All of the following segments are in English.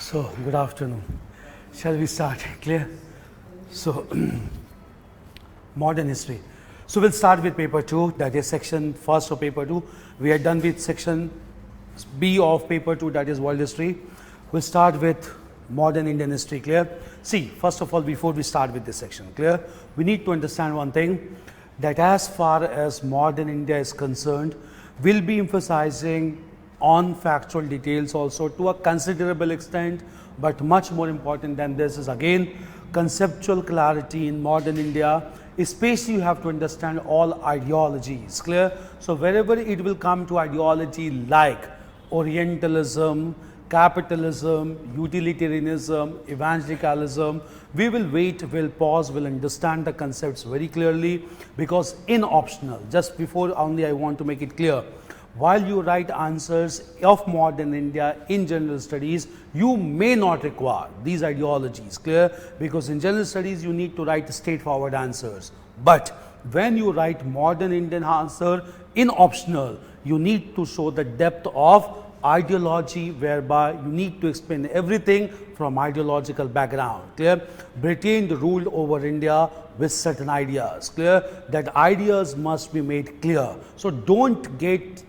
So, good afternoon. Shall we start? Clear? So, modern history. So, we'll start with paper 2, that is section first of paper 2. We are done with section B of paper 2, that is world history. We'll start with modern Indian history. Clear? See, first of all, before we start with this section, clear? We need to understand one thing, that as far as modern India is concerned, we'll be emphasizing on factual details also to a considerable extent, but much more important than this is again conceptual clarity in modern India. Especially you have to understand all ideologies. Clear? So wherever it will come to ideology like Orientalism, capitalism, utilitarianism, evangelicalism, we will wait, we'll pause, we'll understand the concepts very clearly, because in optional, just before only I want to make it clear, while you write answers of modern India in general studies, you may not require these ideologies. Clear? Because in general studies you need to write straightforward answers, but when you write modern Indian answer in optional, you need to show the depth of ideology, whereby you need to explain everything from ideological background. Clear? Britain ruled over India with certain ideas. Clear? That ideas must be made clear. So don't get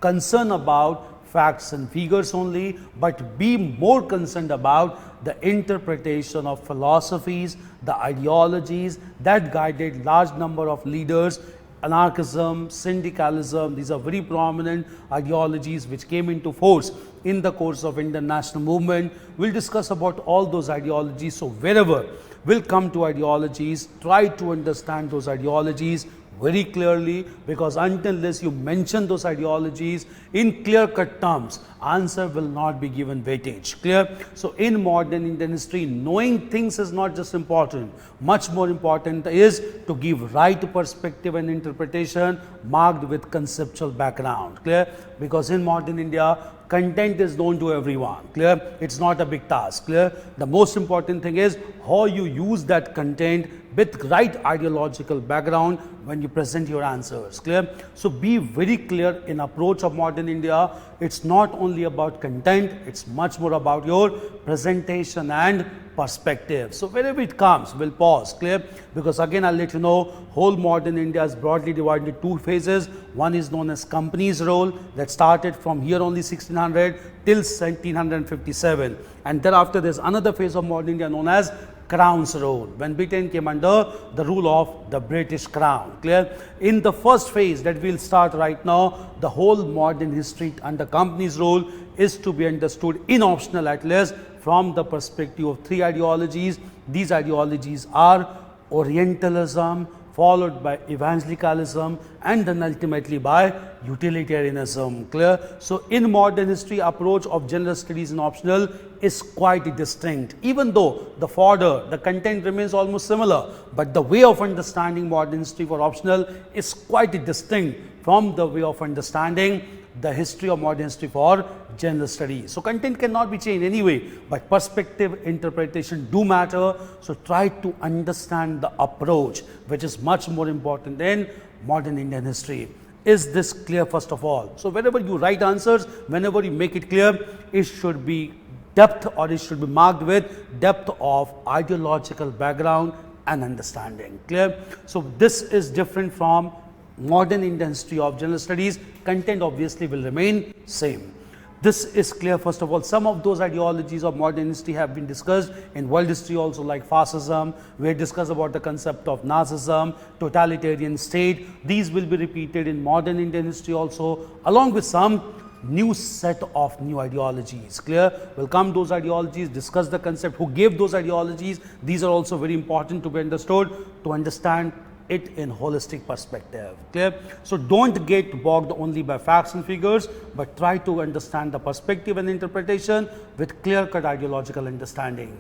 concerned about facts and figures only, but be more concerned about the interpretation of philosophies, the ideologies that guided large number of leaders. Anarchism, syndicalism, these are very prominent ideologies which came into force in the course of Indian national movement. We'll discuss about all those ideologies. So wherever we'll come to ideologies, try to understand those ideologies very clearly, because until this you mention those ideologies in clear-cut terms, answer will not be given weightage. Clear? So in modern Indian history, knowing things is not just important, much more important is to give right perspective and interpretation marked with conceptual background. Clear? Because in modern India, content is known to everyone. Clear? It's not a big task. Clear? The most important thing is how you use that content with right ideological background when you present your answers. Clear? So be very clear in approach of modern India. It's not only about content, it's much more about your presentation and perspective. So wherever it comes, we'll pause. Clear? Because again I'll let you know, whole modern India is broadly divided into two phases. One is known as company's role, that started from here only 1600 till 1757, and thereafter there's another phase of modern India known as Crown's role, when Britain came under the rule of the British Crown. Clear? In the first phase that we'll start right now, the whole modern history under company's role is to be understood in optional at least from the perspective of three ideologies. These ideologies are Orientalism, followed by evangelicalism, and then ultimately by utilitarianism. Clear? So in modern history, approach of general studies in optional is quite distinct. Even though the fodder, the content remains almost similar, but the way of understanding modern history for optional is quite distinct from the way of understanding the history of modern history for general studies. So content cannot be changed anyway, but perspective, interpretation do matter. So try to understand the approach, which is much more important than modern Indian history. Is this clear first of all? So whenever you write answers, whenever you make it clear, it should be depth, or it should be marked with depth of ideological background and understanding. Clear? So this is different from modern Indian history of general studies. Content obviously will remain same. This is clear first of all. Some of those ideologies of modern history have been discussed in world history also, like fascism. We discussed about the concept of Nazism, totalitarian state. These will be repeated in modern Indian history also, along with some new set of new ideologies. Clear? We'll come those ideologies, discuss the concept, who gave those ideologies. These are also very important to be understood, to understand it in holistic perspective. Clear? So don't get bogged only by facts and figures, but try to understand the perspective and interpretation with clear-cut ideological understanding.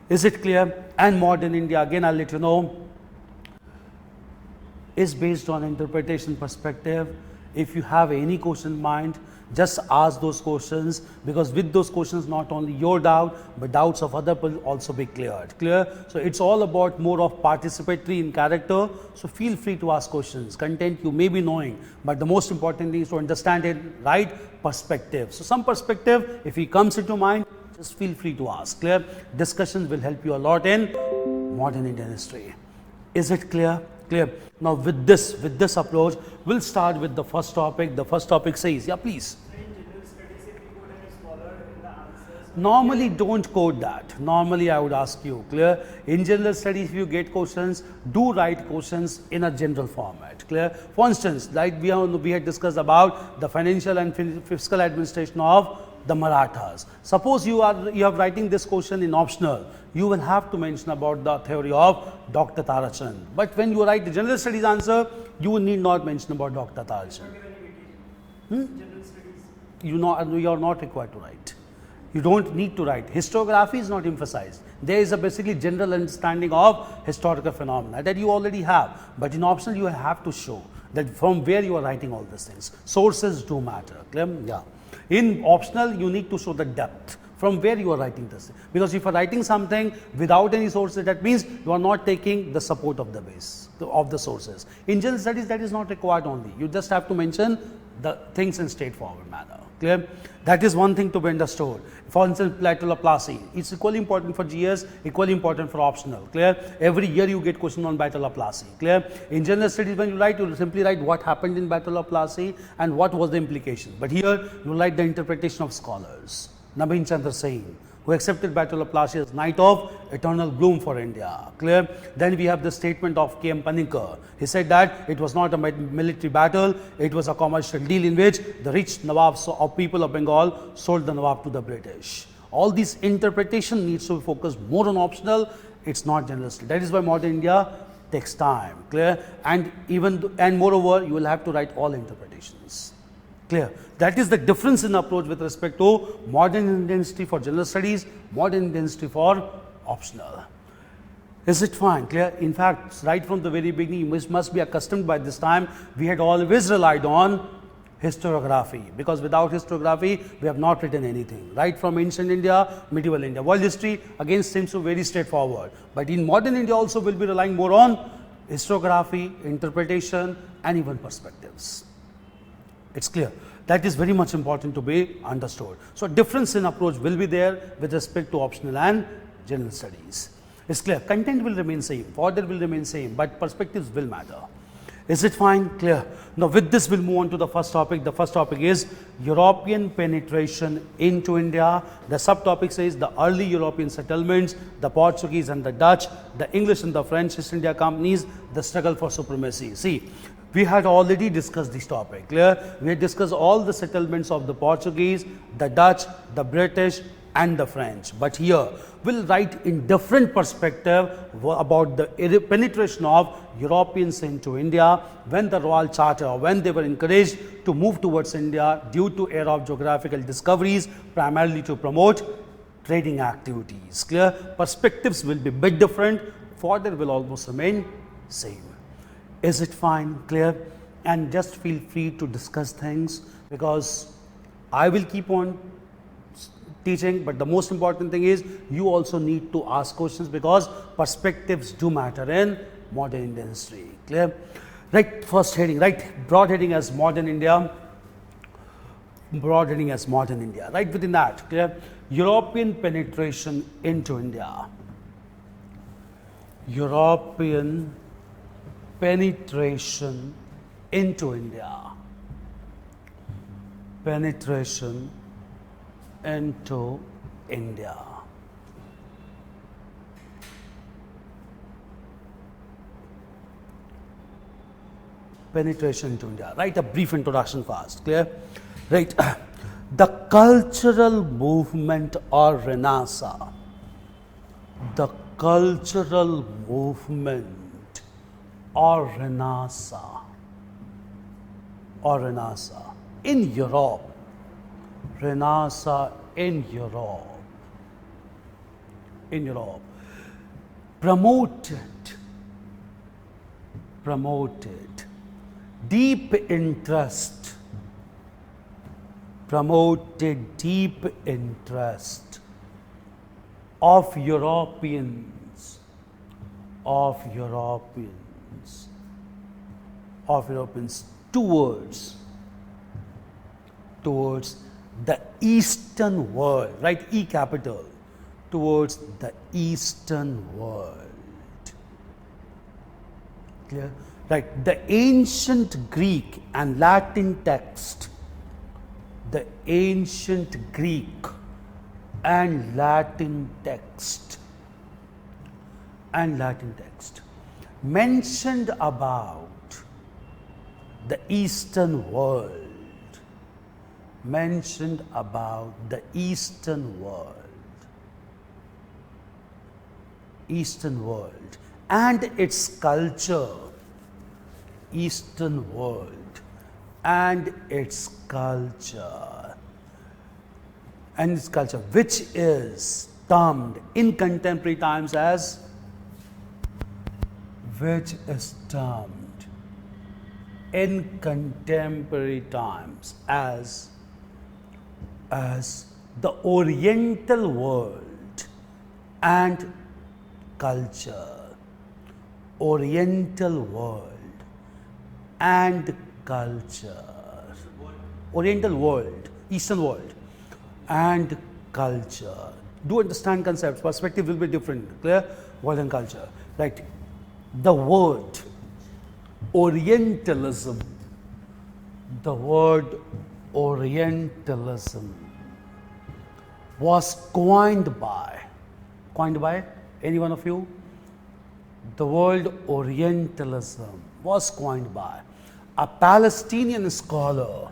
Is it clear? And modern India, again I'll let you know, is based on interpretation perspective. If you have any question in mind, just ask those questions, because with those questions not only your doubt but doubts of other people also be cleared. Clear? So it's all about more of participatory in character. So feel free to ask questions. Content you may be knowing, but the most important thing is to understand it right perspective. So some perspective, if it comes into mind, just feel free to ask. Clear? Discussions will help you a lot in modern Indian history. Is it clear? Clear. Now with this approach, we'll start with the first topic. The first topic says, yeah, please. Normally don't quote that. Normally I would ask you, clear? In general studies, if you get questions, do write questions in a general format, clear? For instance, like we had discussed about the financial and fiscal administration of the Marathas. Suppose you are writing this question in optional, you will have to mention about the theory of Dr. Tarachand. But when you write the general studies answer, you need not mention about Dr. Tarachand. You are not required to write. You don't need to write. Historiography is not emphasized. There is a basically general understanding of historical phenomena that you already have. But in optional, you have to show that from where you are writing all these things. Sources do matter. Clear? Yeah. In optional, you need to show the depth from where you are writing this. Because if you are writing something without any sources, that means you are not taking the support of the base, of the sources. In general studies, that is not required only. You just have to mention the things in straightforward manner. Clear? That is one thing to be understood. For instance, Plato Laplace, it's equally important for GS, equally important for optional. Clear? Every year you get question on Plato Laplace. Clear? In general studies, when you write, you simply write what happened in Plato Laplace and what was the implication. But here you write the interpretation of scholars. Naveen Chandra Singh, who accepted Plato Laplace as Knight of Eternal Bloom for India. Clear? Then we have the statement of K.M. Panikkar. He said that it was not a military battle, it was a commercial deal in which the rich Nawabs of people of Bengal sold the Nawab to the British. All these interpretation needs to be focused more on optional, it's not general study. That is why modern India takes time. Clear? And moreover, you will have to write all interpretations. Clear? That is the difference in approach with respect to modern Indian history for general studies, modern Indian history for optional. Is it fine? Clear? In fact, right from the very beginning, you must be accustomed by this time, we had always relied on historiography, because without historiography, we have not written anything. Right from ancient India, medieval India. World history, again, seems to be very straightforward. But in modern India also, we will be relying more on historiography, interpretation, and even perspectives. It's clear. That is very much important to be understood. So, difference in approach will be there with respect to optional and general studies. It's clear. Content will remain same, order will remain same, but perspectives will matter. Is it fine? Clear. Now, with this, we'll move on to the first topic. The first topic is European penetration into India. The subtopic says the early European settlements, the Portuguese and the Dutch, the English and the French East India companies, the struggle for supremacy. See, we had already discussed this topic. Clear? We had discussed all the settlements of the Portuguese, the Dutch, the British and the French. But here we'll write in different perspective about the penetration of Europeans into India when the Royal Charter, when they were encouraged to move towards India due to era of geographical discoveries, primarily to promote trading activities. Clear? Perspectives will be a bit different, further will almost remain same. Is it fine? Clear? And just feel free to discuss things, because I will keep on teaching, but the most important thing is you also need to ask questions, because perspectives do matter in modern Indian history. Clear? Right, first heading, right, broad heading as modern India, broad heading as modern India. Right within that, clear? European penetration into India. European penetration into India. Penetration into India. Penetration into India. Write a brief introduction first. Clear? Right. The cultural movement or Renaissance. The cultural movement or Renaissance in Europe. Renaissance in Europe. In Europe. Promoted deep interest. Promoted deep interest of Europeans towards the Eastern world, right? E capital, towards the Eastern world. Clear? Right. The ancient Greek and Latin text, the ancient Greek and Latin text, mentioned about the Eastern world, Eastern world and its culture, Eastern world and its culture, which is termed in contemporary times as, the Oriental world and culture. Oriental world and culture. Oriental world, Eastern world and culture. Do understand concepts, perspective will be different. Clear? World and culture. Right. The word Orientalism, was coined by any one of you? The word Orientalism was coined by a Palestinian scholar,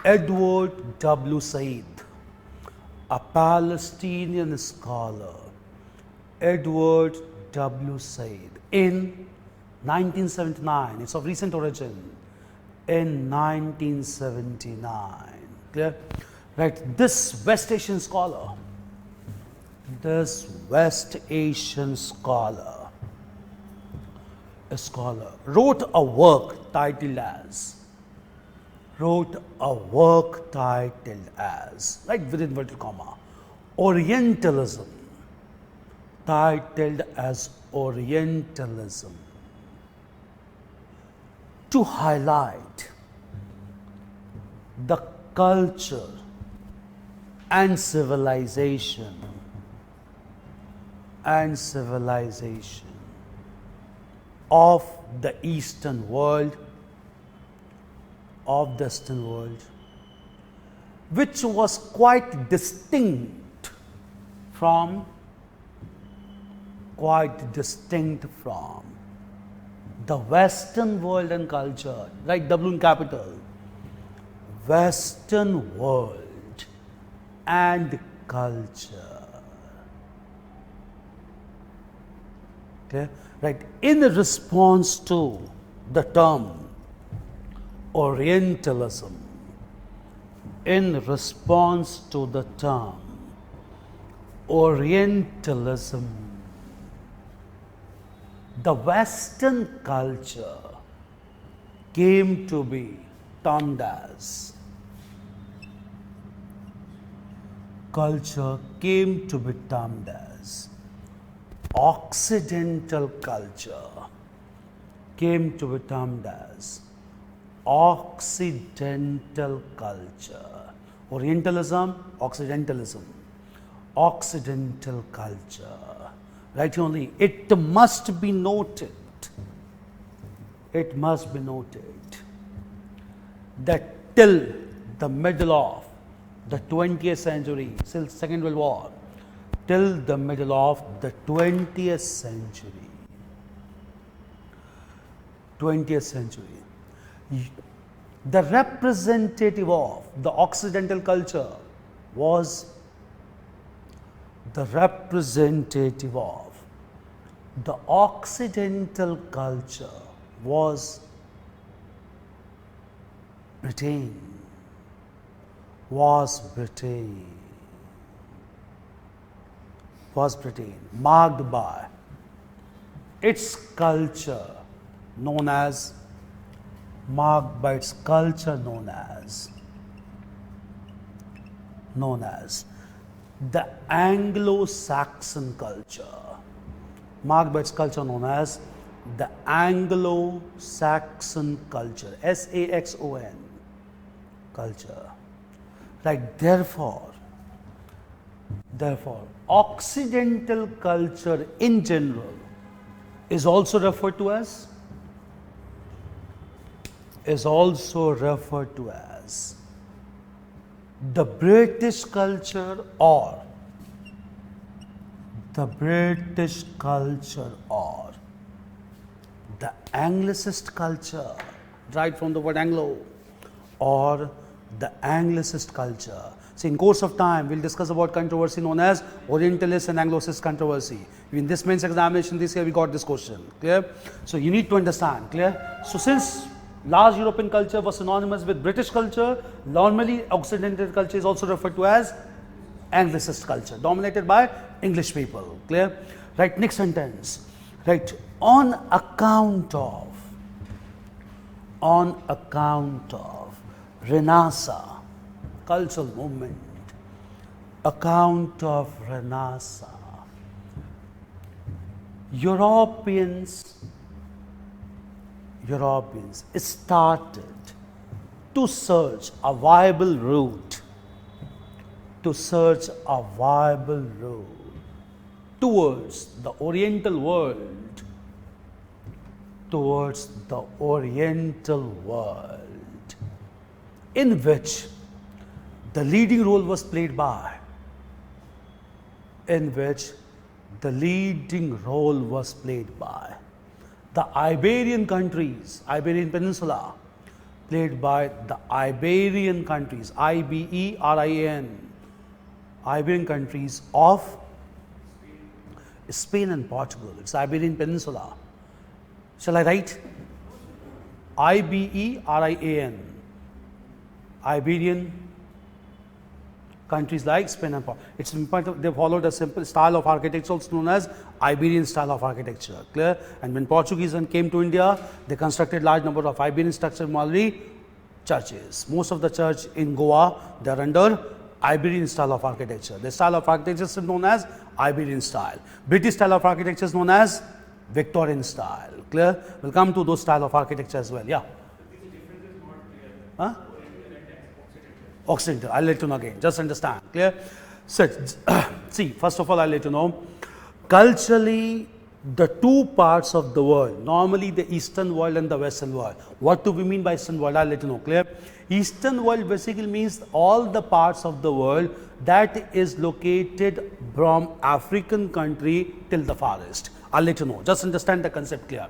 Edward W. Said. A Palestinian scholar, Edward W. Said, in 1979. It's of recent origin. In 1979. Clear? Right. This West Asian scholar, wrote a work titled as, right, with inverted comma, Orientalism, to highlight the culture and civilization of the Eastern world, which was quite distinct from the Western world and culture, right? W in capital. Western world and culture. Okay? Right. In response to the term Orientalism, the Western culture came to be termed as Occidental culture, Orientalism, Occidental culture. Right, only it must be noted that till the middle of the 20th century, till Second World War, till the middle of the 20th century, the representative of the Occidental culture was Britain, marked by its culture known as the Anglo-Saxon culture, marked by its culture known as the Anglo-Saxon culture, S-A-X-O-N, culture. Right, therefore, Occidental culture in general is also referred to as the British culture or the Anglicist culture, right from the word Anglo, or the Anglicist culture. So in course of time, we'll discuss about controversy known as Orientalist and Anglicist controversy. In this mains examination this year, we got this question, clear? So you need to understand, clear? So since large European culture was synonymous with British culture, normally Occidental culture is also referred to as Anglicist culture, dominated by English people, clear? Right, next sentence, right, on account of Renaissance, cultural movement, account of Renaissance, Europeans started to search a viable route towards the Oriental world, in which the leading role was played by the Iberian countries, Iberian Peninsula, played by the Iberian countries, I-B-E-R-I-N, Iberian countries of Spain and Portugal. It's Iberian Peninsula. Shall I write? I-B-E-R-I-A-N, Iberian countries like Spain and Portugal. It's important they followed a simple style of architecture also known as Iberian style of architecture, clear? And when Portuguese came to India, they constructed large number of Iberian structure model churches. Most of the church in Goa, they are under Iberian style of architecture. The style of architecture is known as Iberian style. British style of architecture is known as Victorian style, clear? We'll come to those style of architecture as well, yeah. Huh? Occidental, I'll let you know again, just understand, clear? So, see, first of all, I'll let you know, culturally, the two parts of the world, normally the Eastern world and the Western world. What do we mean by Eastern world? I'll let you know, clear? Eastern world basically means all the parts of the world that is located from African country till the forest. I'll let you know, just understand the concept clear.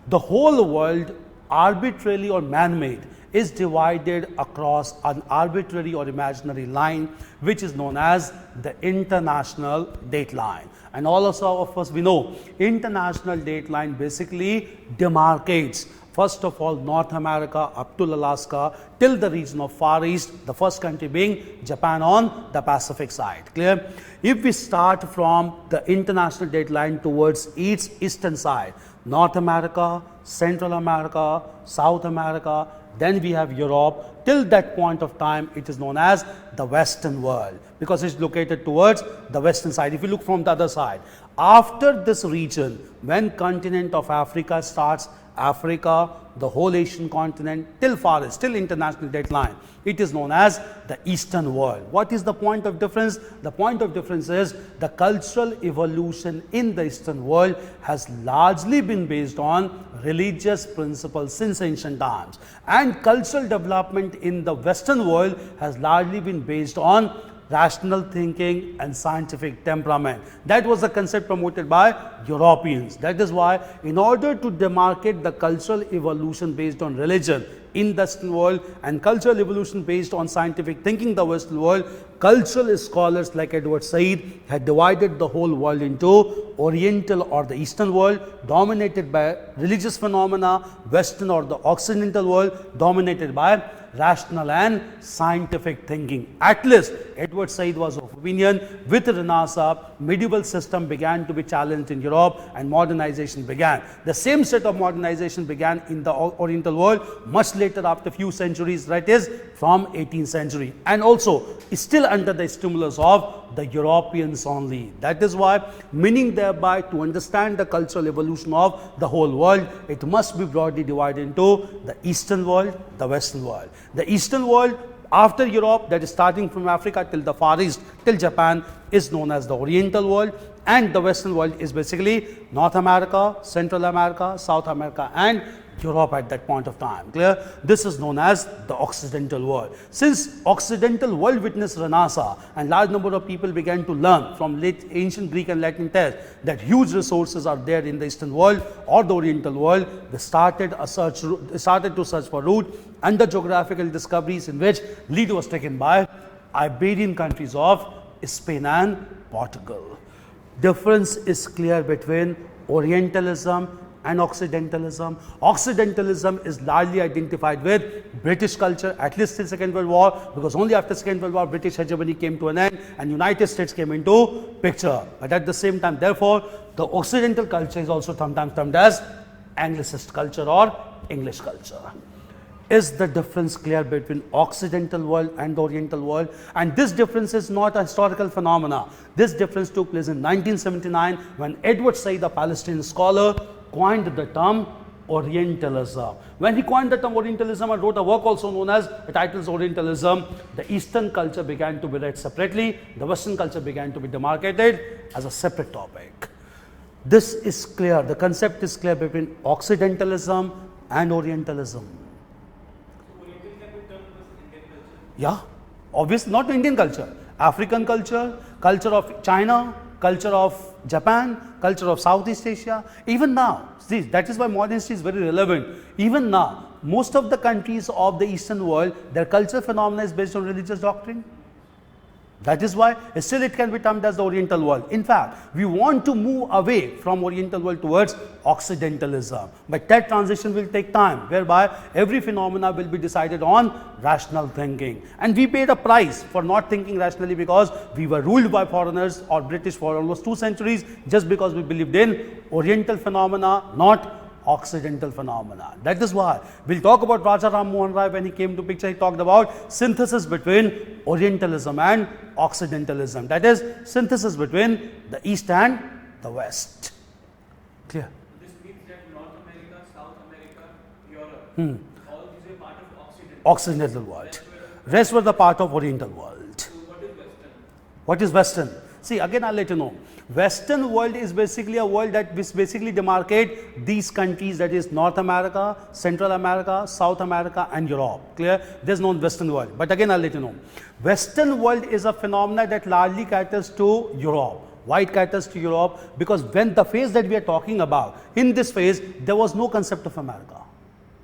The whole world, arbitrarily or man-made, is divided across an arbitrary or imaginary line which is known as the international date line. And all of us we know international date line basically demarcates first of all North America up to Alaska till the region of Far East, the first country being Japan on the Pacific side, clear? If we start from the international date line towards its eastern side, North America, Central America, South America, then we have Europe. Till that point of time, it is known as the Western world because it's located towards the western side. If you look from the other side, after this region, when continent of Africa starts, Africa, the whole Asian continent, till forest, till international date line, it is known as the Eastern world. What is the point of difference? The point of difference is the cultural evolution in the Eastern world has largely been based on religious principles since ancient times, and cultural development in the Western world has largely been based on rational thinking and scientific temperament. That was the concept promoted by Europeans. That is why in order to demarcate the cultural evolution based on religion in the Western world and cultural evolution based on scientific thinking the Western world, cultural scholars like Edward Said had divided the whole world into Oriental or the Eastern world dominated by religious phenomena, Western or the Occidental world dominated by rational and scientific thinking. At least Edward Said was of opinion with Renaissance, medieval system began to be challenged in Europe and modernization began. The same set of modernization began in the Oriental world much later after few centuries, that is from 18th century, and also still under the stimulus of the Europeans only. That is why, meaning thereby, to understand the cultural evolution of the whole world, it must be broadly divided into the Eastern world, the Western world. The Eastern world, after Europe, that is starting from Africa till the Far East, till Japan, is known as the Oriental world, and the Western world is basically North America, Central America, South America, and Europe at that point of time. Clear? This is known as the Occidental world. Since Occidental world witnessed Renaissance and large number of people began to learn from ancient Greek and Latin texts that huge resources are there in the Eastern world or the Oriental world, they started to search for route, and the geographical discoveries in which lead was taken by Iberian countries of Spain and Portugal. Difference is clear between Orientalism and Occidentalism. Occidentalism is largely identified with British culture, at least till Second World War, because only after Second World War British hegemony came to an end and United States came into picture. But at the same time, therefore, the Occidental culture is also sometimes termed as Anglicist culture or English culture. Is the difference clear between Occidental world and the Oriental world? And this difference is not a historical phenomena. This difference took place in 1979 when Edward Said, a Palestinian scholar, coined the term Orientalism. When he coined the term Orientalism and wrote a work also known as, the title is Orientalism, the Eastern culture began to be read separately, the Western culture began to be demarcated as a separate topic. This is clear, the concept is clear between Occidentalism and Orientalism. Yeah, obviously not Indian culture, African culture, culture of China, culture of Japan, culture of Southeast Asia. Even now, see, that is why modern history is very relevant. Even now, most of the countries of the Eastern world, their cultural phenomena is based on religious doctrine. That is why still it can be termed as the Oriental world. In fact, we want to move away from Oriental world towards Occidentalism. But that transition will take time, whereby every phenomena will be decided on rational thinking. And we paid a price for not thinking rationally because we were ruled by foreigners or British for almost 2 centuries just because we believed in Oriental phenomena, not Occidental phenomena. That is why we'll talk about Raja Ram Mohan Rai. When he came to picture, he talked about synthesis between Orientalism and Occidentalism. That is synthesis between the East and the West. Clear? This means that North America, South America, Europe, all these are part of Occidental world. Rest were the part of Oriental world. So what is Western? What is Western? See, again I'll let you know. Western world is basically a world that basically demarcate these countries, that is North America, Central America, South America and Europe. Clear? There's no Western world. But again I'll let you know. Western world is a phenomena that largely caters to Europe. Why it caters to Europe? Because when the phase that we are talking about, in this phase, there was no concept of America.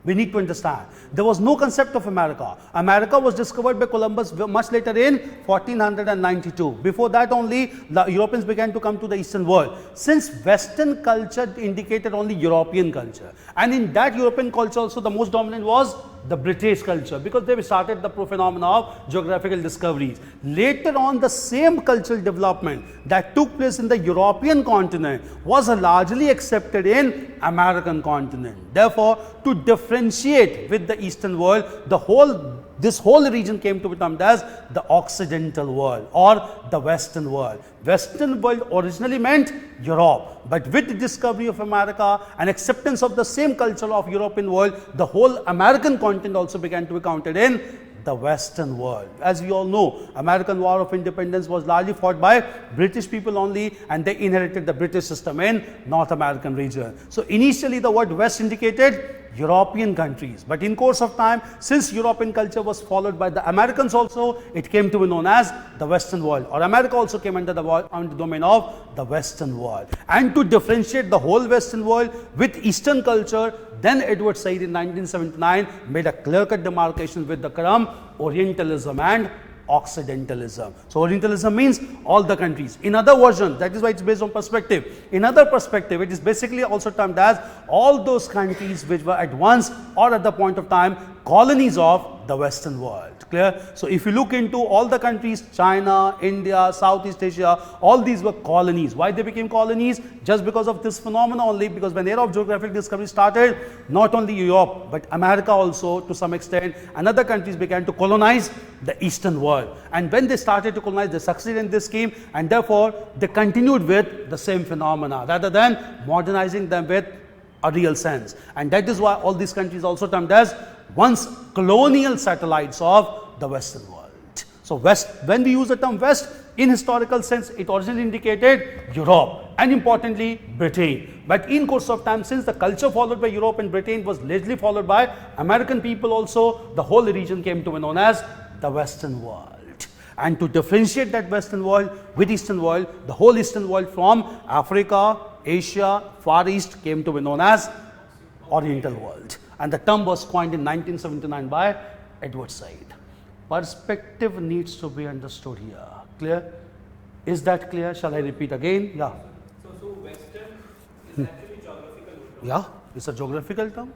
We need to understand. There was no concept of America. America was discovered by Columbus much later in 1492. Before that only, the Europeans began to come to the Eastern world. Since Western culture indicated only European culture. And in that European culture also the most dominant was the British culture, because they started the phenomena of geographical discoveries. Later on, the same cultural development that took place in the European continent was largely accepted in American continent. Therefore, to differentiate with the Eastern world, this whole region came to be termed as the Occidental world or the Western world. Western world originally meant Europe, but with the discovery of America and acceptance of the same culture of European world, the whole American continent also began to be counted in the Western world. As we all know, American War of Independence was largely fought by British people only, and they inherited the British system in North American region. So initially the word West indicated European countries, but in course of time, since European culture was followed by the Americans also, it came to be known as the Western world, or America also came under the domain of the Western world. And to differentiate the whole Western world with Eastern culture, then Edward Said in 1979 made a clear-cut demarcation with the term Orientalism and Occidentalism. So Orientalism means all the countries. In other version, that is why it's based on perspective. In other perspective, it is basically also termed as all those countries which were at once or at the point of time colonies of the Western world. Clear? So if you look into all the countries, China, India, Southeast Asia, all these were colonies. Why they became colonies? Just because of this phenomena only, because when era of geographic discovery started, not only Europe, but America also to some extent, and other countries began to colonize the Eastern world. And when they started to colonize, they succeeded in this scheme, and therefore they continued with the same phenomena rather than modernizing them with a real sense. And that is why all these countries also termed as once colonial satellites of the Western world. So West, when we use the term West in historical sense, it originally indicated Europe and importantly Britain. But in course of time, since the culture followed by Europe and Britain was largely followed by American people also, the whole region came to be known as the Western world. And to differentiate that Western world with Eastern world, the whole Eastern world from Africa, Asia, Far East came to be known as Oriental world. And the term was coined in 1979 by Edward Said. Perspective needs to be understood here. Clear? Is that clear? Shall I repeat again? Yeah. So Western is actually geographical term. Yeah, it's a geographical term.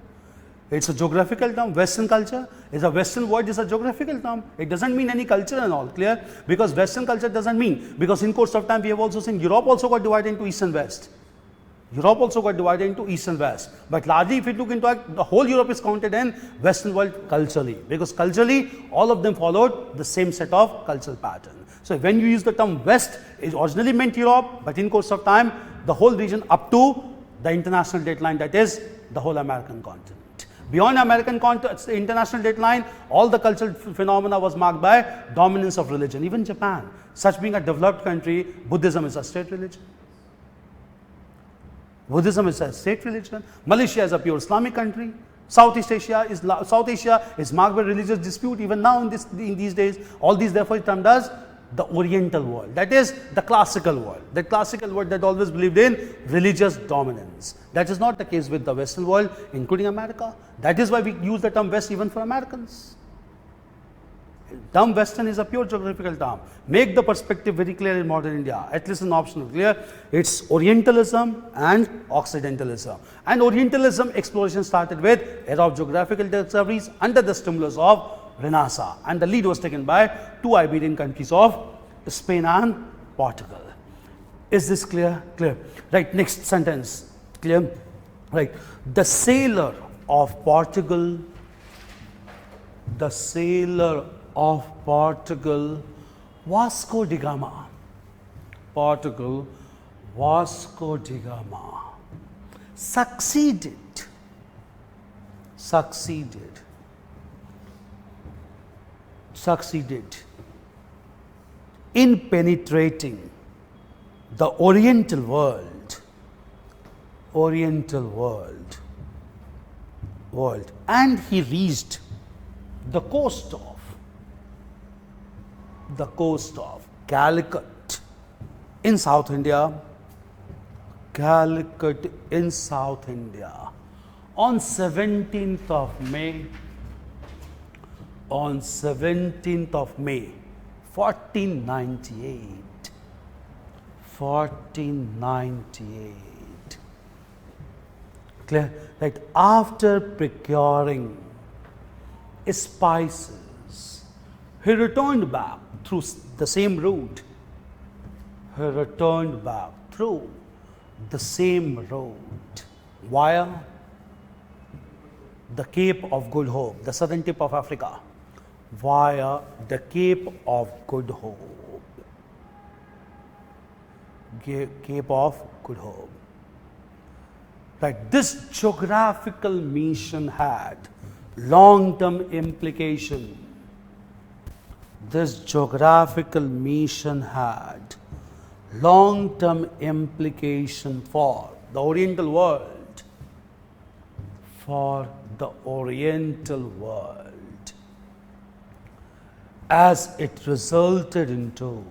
It's a geographical term. Western culture is a Western word, is a geographical term. It doesn't mean any culture and all. Clear? Because Western culture doesn't mean, because in course of time we have also seen Europe also got divided into East and West. Europe also got divided into East and West. But largely if you look into it, the whole Europe is counted in Western world culturally. Because culturally, all of them followed the same set of cultural pattern. So when you use the term West, it originally meant Europe, but in course of time, the whole region up to the international dateline, that is the whole American continent. Beyond American continent, the international dateline, all the cultural phenomena was marked by dominance of religion. Even Japan, such being a developed country, Buddhism is a state religion. Buddhism is a state religion. Malaysia is a pure Islamic country. South Asia is marked by religious dispute even now in these days. All these therefore termed as the Oriental world. That is the classical world. The classical world that always believed in religious dominance. That is not the case with the Western world, including America. That is why we use the term West even for Americans. Term Western is a pure geographical term. Make the perspective very clear in modern India, at least an optional clear. It's Orientalism and Occidentalism. And Orientalism exploration started with era of geographical discoveries under the stimulus of Renaissance. And the lead was taken by two Iberian countries of Spain and Portugal. Is this clear? Clear. Right, next sentence. Clear? Right. The sailor of Portugal, Vasco da Gama. Portugal, Vasco da Gama succeeded in penetrating the Oriental world, and he reached the coast of Calicut in South India, on 17th of May, 1498. Clear? Right, after procuring spices, he returned back through the same route. Via the Cape of Good Hope, the southern tip of Africa. Via the Cape of Good Hope. Cape of Good Hope. Right, this geographical mission had long-term implication. For the Oriental world. As it resulted into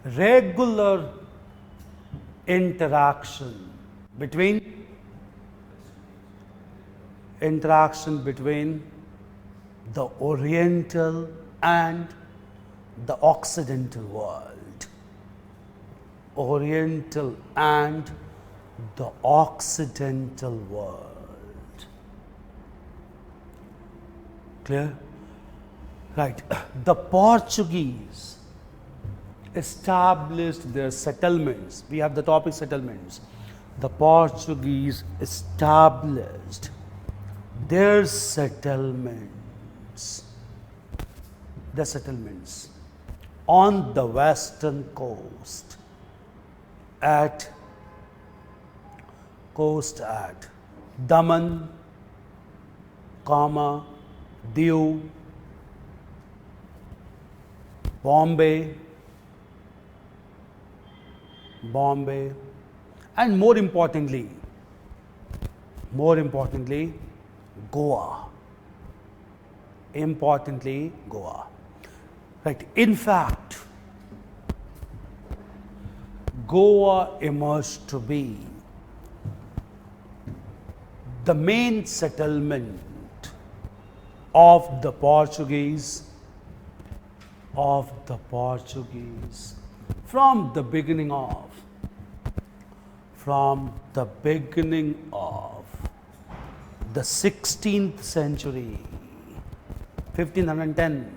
regular interaction between the Oriental and the Occidental world. Clear? Right. The Portuguese established their settlements. We have the topic settlements. The Portuguese established their settlements on the western coast at Daman, Diu, Bombay, and more importantly, Goa. Right. In fact, Goa emerged to be the main settlement of the Portuguese from the beginning of the 16th century, 1510,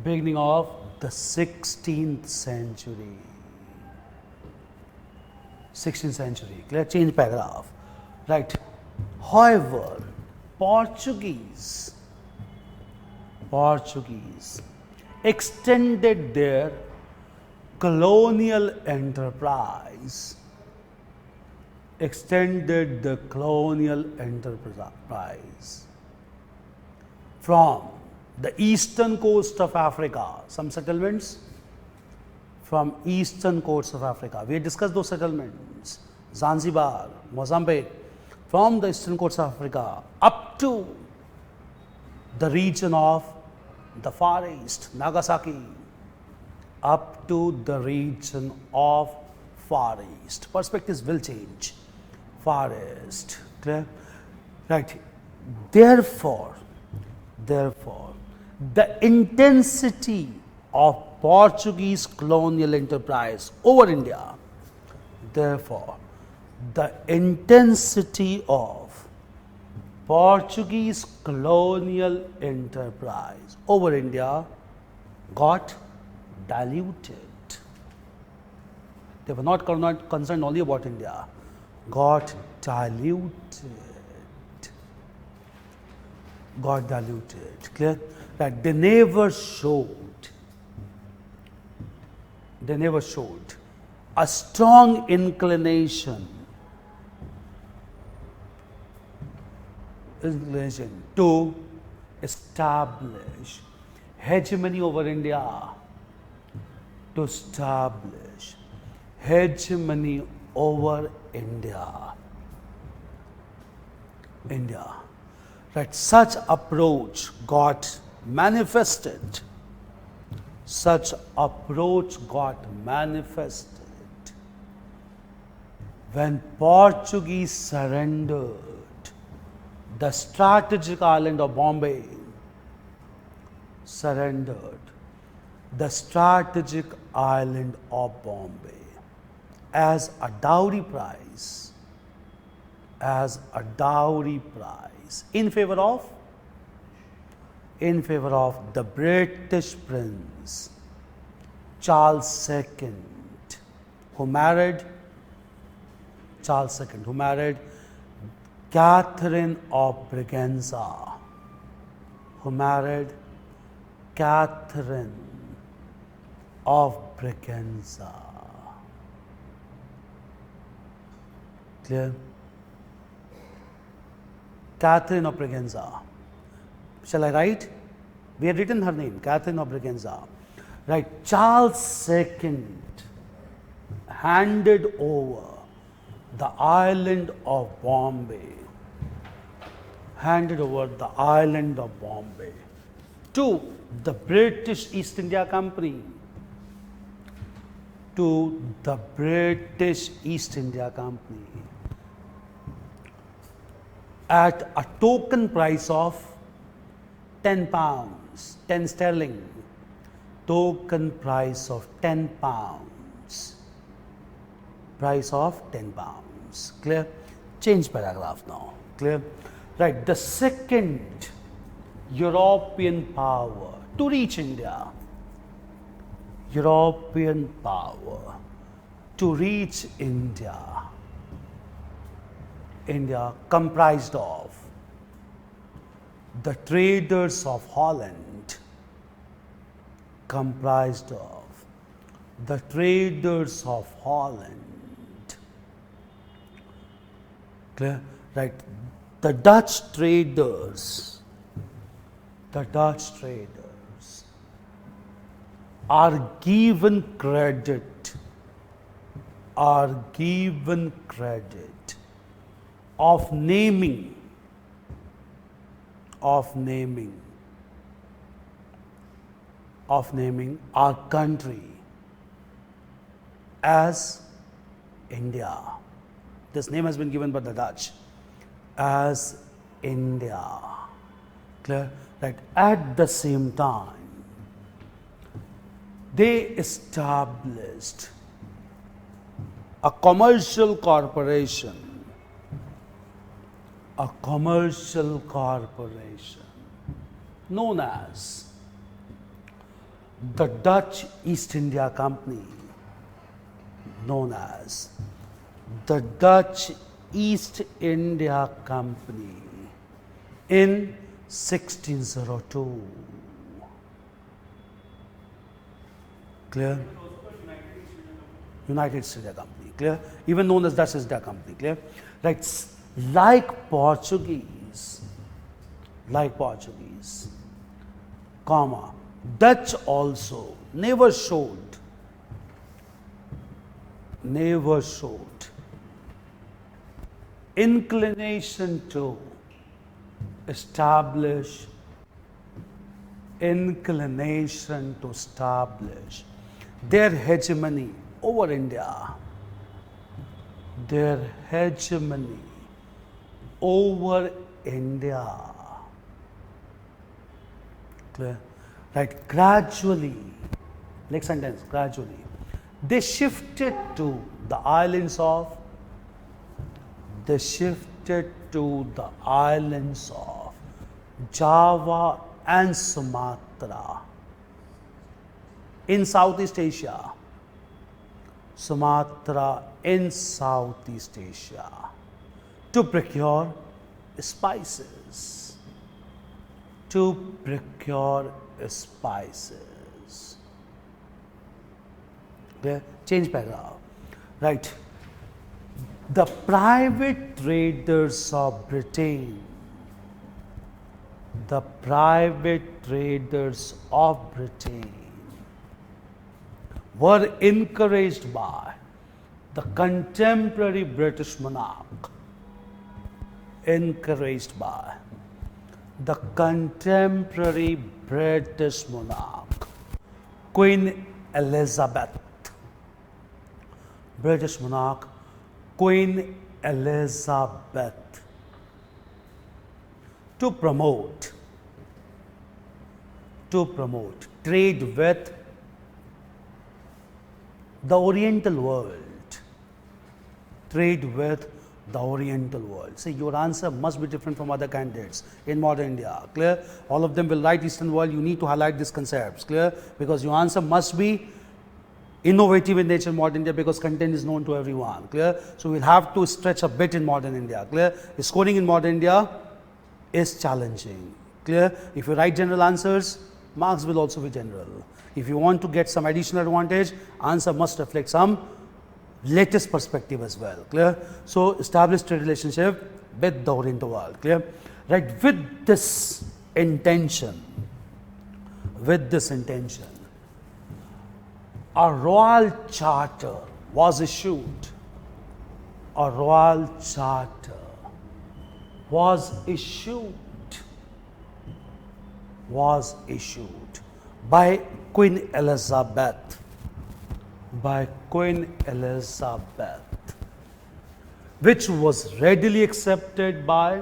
beginning of the 16th century. Clear? Change paragraph. Right. However, Portuguese extended their colonial enterprise from the eastern coast of Africa, some settlements from eastern coast of Africa. We discussed those settlements, Zanzibar, Mozambique, from the eastern coast of Africa up to the region of the Far East, Nagasaki, up to the region of Far East. Perspectives will change. Far East. Clear? Right. Therefore, the intensity of Portuguese colonial enterprise over India, the intensity of Portuguese colonial enterprise over India got diluted. They were not concerned only about India, got diluted. Clear? That they never showed a strong inclination to establish hegemony over India, Right, such approach got manifested when Portuguese surrendered the strategic island of Bombay, as a dowry prize, in favor of the British Prince Charles II, who married Catherine of Braganza, Clear? Catherine of Braganza. Shall I write? We had written her name, Catherine of Braganza. Right. Charles II handed over the island of Bombay to the British East India Company. At a token price of £10, 10 sterling, price of £10. Clear? Change paragraph now. Clear? Right. The second European power to reach India. European power to reach India. India comprised of the traders of Holland, comprised of the traders of Holland. Clear? Right. The Dutch traders are given credit of naming our country as India. This name has been given by the Dutch as India. Clear? Right. At the same time, they established a commercial corporation known as the Dutch East India Company, in 1602. Clear? United East India Company. Clear? Even known as Dutch East India Company. Clear? Right. Like Portuguese, Dutch also never showed inclination to establish their hegemony over India. Clear? Right. Gradually, next sentence, gradually, they shifted to the islands of Java and Sumatra in Southeast Asia. To procure spices. Okay. Change paragraph. Right. The private traders of Britain were encouraged by the contemporary British monarch. Queen Elizabeth. To promote trade with the Oriental world. See, your answer must be different from other candidates in modern India. Clear? All of them will write Eastern world. You need to highlight these concepts. Clear? Because your answer must be innovative in nature in modern India, because content is known to everyone. Clear? So we'll have to stretch a bit in modern India. Clear? Scoring in modern India is challenging. Clear? If you write general answers, marks will also be general. If you want to get some additional advantage, answer must reflect some latest perspective as well. Clear? So establish trade relationship with the Oriental world. Clear? Right. With this intention, a royal charter was issued. By Queen Elizabeth, which was readily accepted by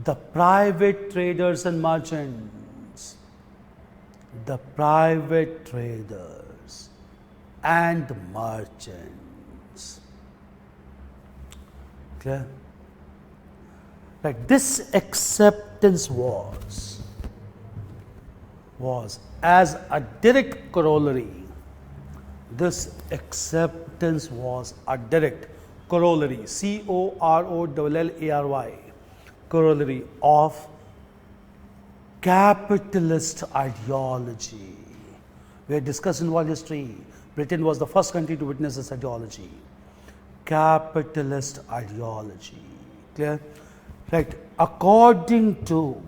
the private traders and merchants. Clear? Like this acceptance was as a direct corollary. This acceptance was a direct corollary, corollary, corollary of capitalist ideology. We had discussed in world history, Britain was the first country to witness this ideology. Capitalist ideology. Clear? Right. According to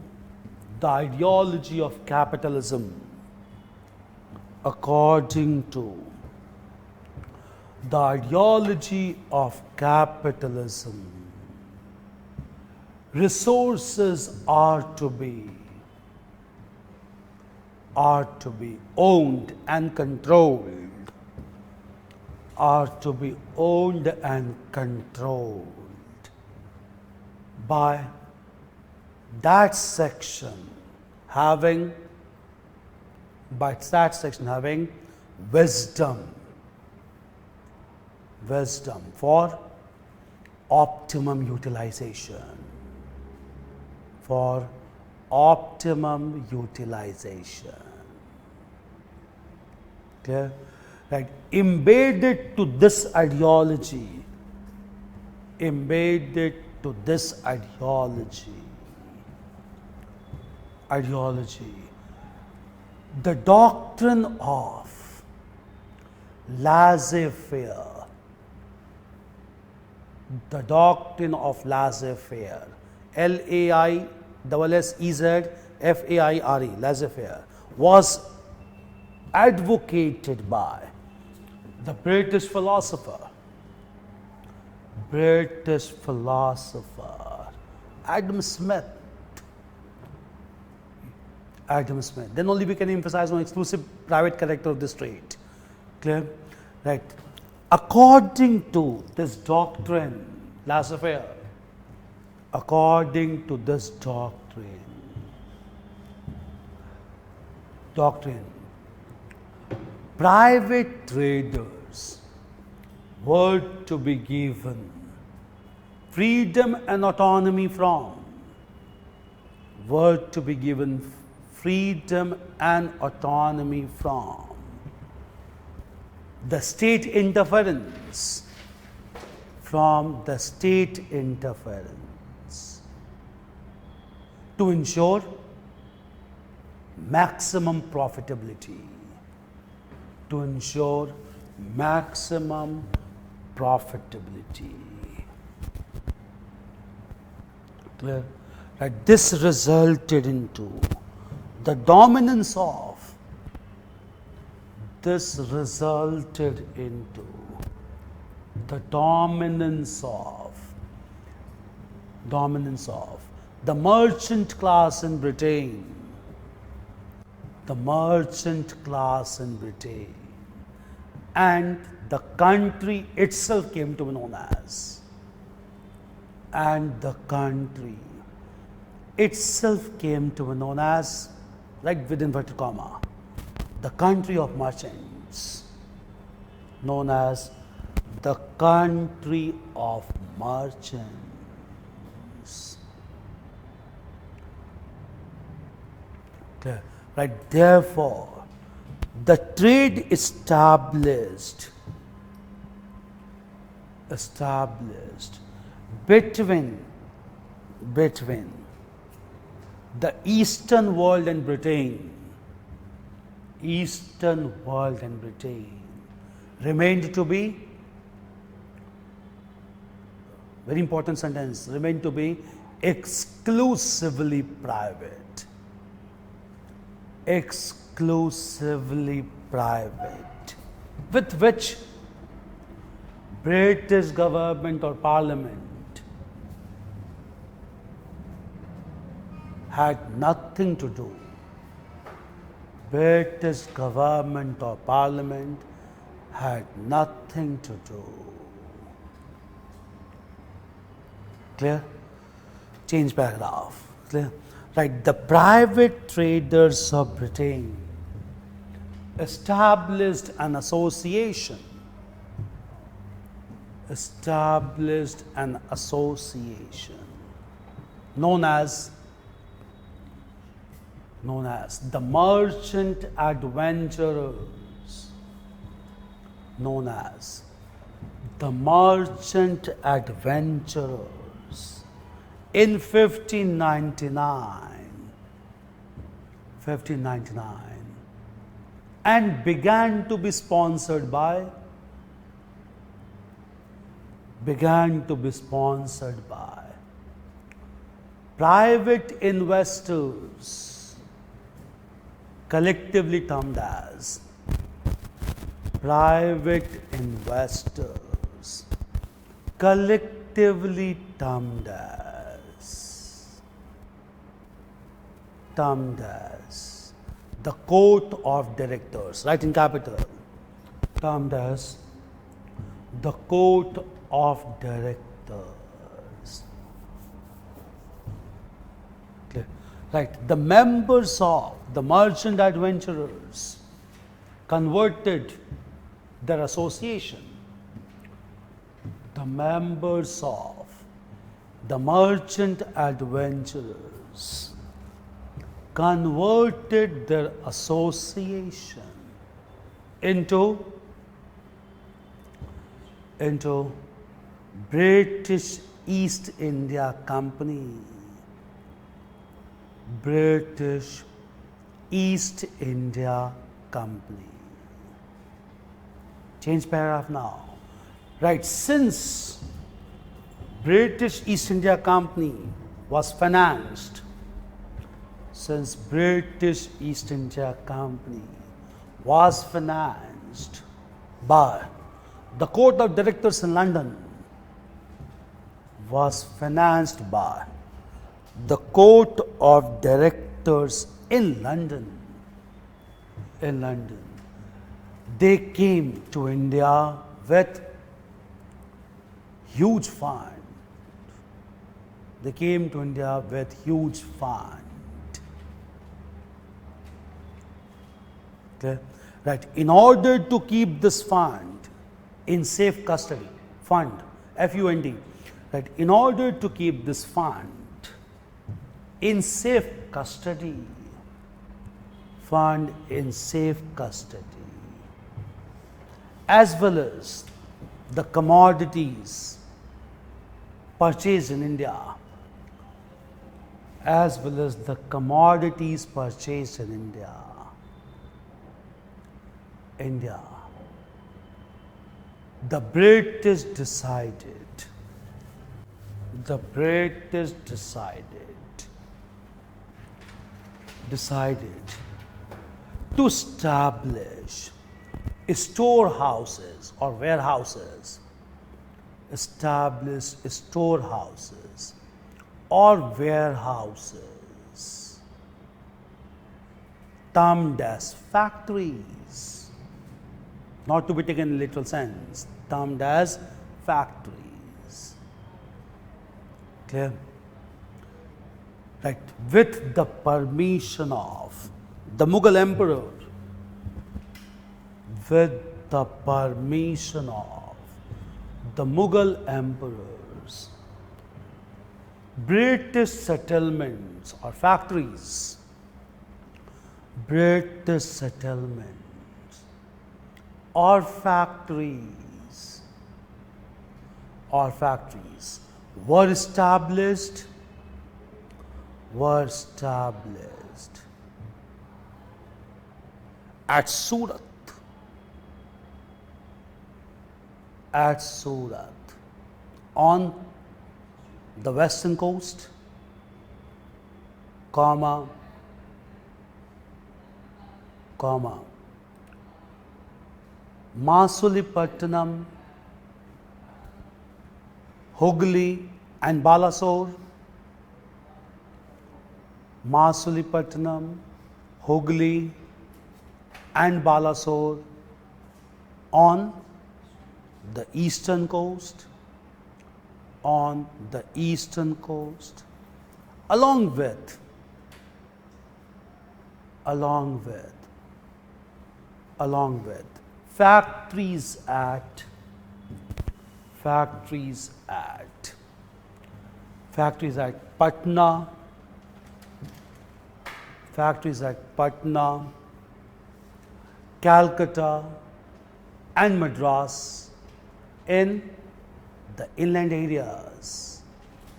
the ideology of capitalism, according to the ideology of capitalism, resources are to be owned and controlled, by that section having wisdom for optimum utilization. Clear? Right. Embedded to this ideology, the doctrine of laissez-faire, Laissez-faire, laissez-faire, was advocated by the British philosopher Adam Smith. Then only we can emphasize on exclusive private character of this trait. Clear? Right. According to this doctrine, laissez-faire, private traders were to be given freedom and autonomy from the state interference, to ensure maximum profitability. Clear? Right. This resulted into the dominance of the merchant class in Britain. And the country itself came to be known as. Right, with inverted comma, the country of merchants, known as the country of merchants. Clear? Right, therefore, the trade established between the Eastern world and Britain, remained to be, very important sentence, remained to be exclusively private. With which British government or parliament had nothing to do. Clear? Change paragraph. Clear? Right. The private traders of Britain established an association established an association known as the merchant adventurers, known as the merchant adventurers in 1599, and began to be sponsored by private investors, collectively termed as private investors, collectively termed as the court of directors, right in capital, termed as the court of directors. Okay. Right, the members of the merchant adventurers converted their association. The members of the merchant adventurers converted their association into British East India Company. British East India Company. Change paragraph now. Right, since British East India Company was financed, by the court of directors in London, they came to India with huge fund. Okay. Right. In order to keep this fund in safe custody, fund, F-U-N-D, right. In order to keep this fund in safe custody, as well as the commodities purchased in India, the British decided to establish storehouses or warehouses, termed as factories, not to be taken in literal sense, termed as factories. Clear? Right, with the permission of the Mughal emperor, British settlements or factories, were established at Surat, on the western coast, Masulipatnam, Hooghly and Balasore, on the eastern coast, along with factories at factories at Patna, Calcutta and Madras in the inland areas,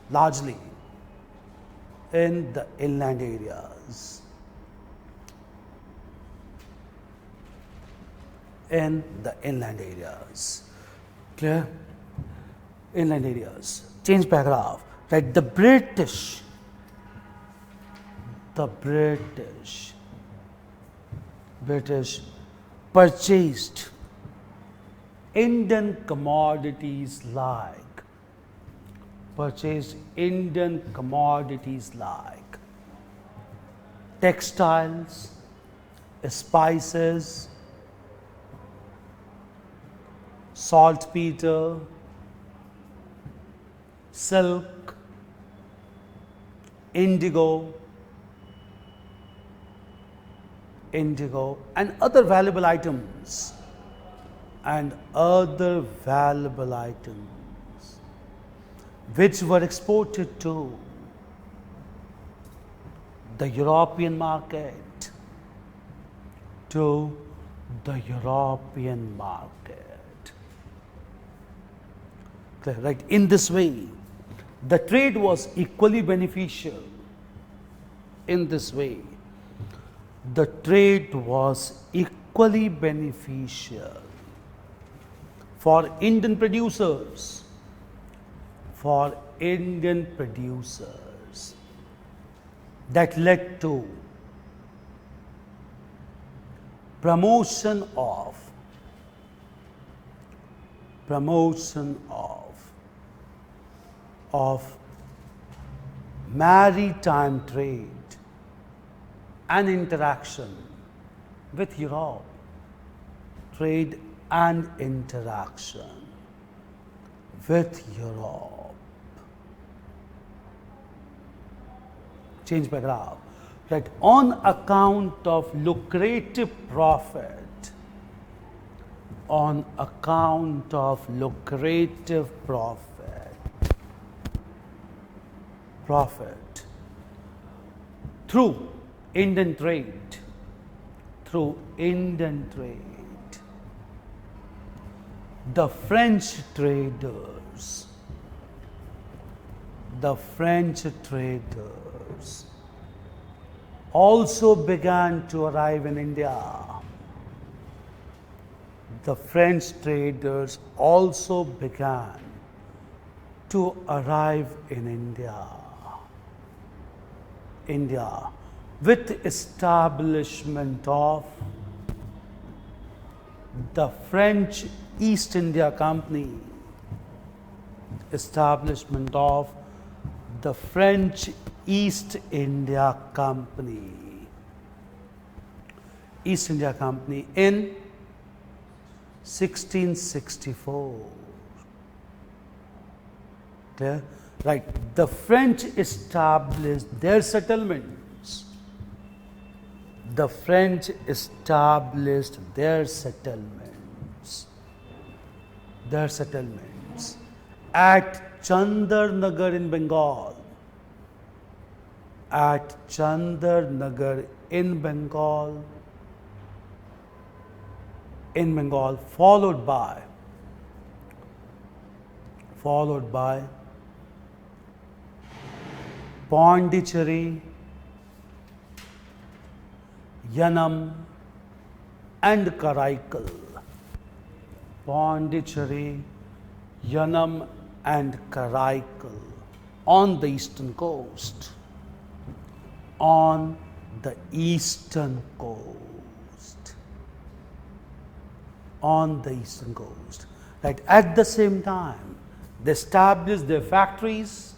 largely in the inland areas. Clear? Inland areas. Change paragraph. Right. The British purchased Indian commodities like textiles, spices, saltpeter, silk, indigo, and other valuable items, which were exported to the European market. Clear, right? In this way, the trade was equally beneficial. For Indian producers, that led to promotion of maritime trade and interaction with Europe. Change paragraph. Right. On account of lucrative profit, through Indian trade, the French traders also began to arrive in India. With establishment of the French East India Company. East India Company in 1664. Clear? Right. The French established their settlements. At Chandarnagar in Bengal. Followed by Pondicherry, Yanam and Karaikal. On the eastern coast. Right. At the same time, they established their factories.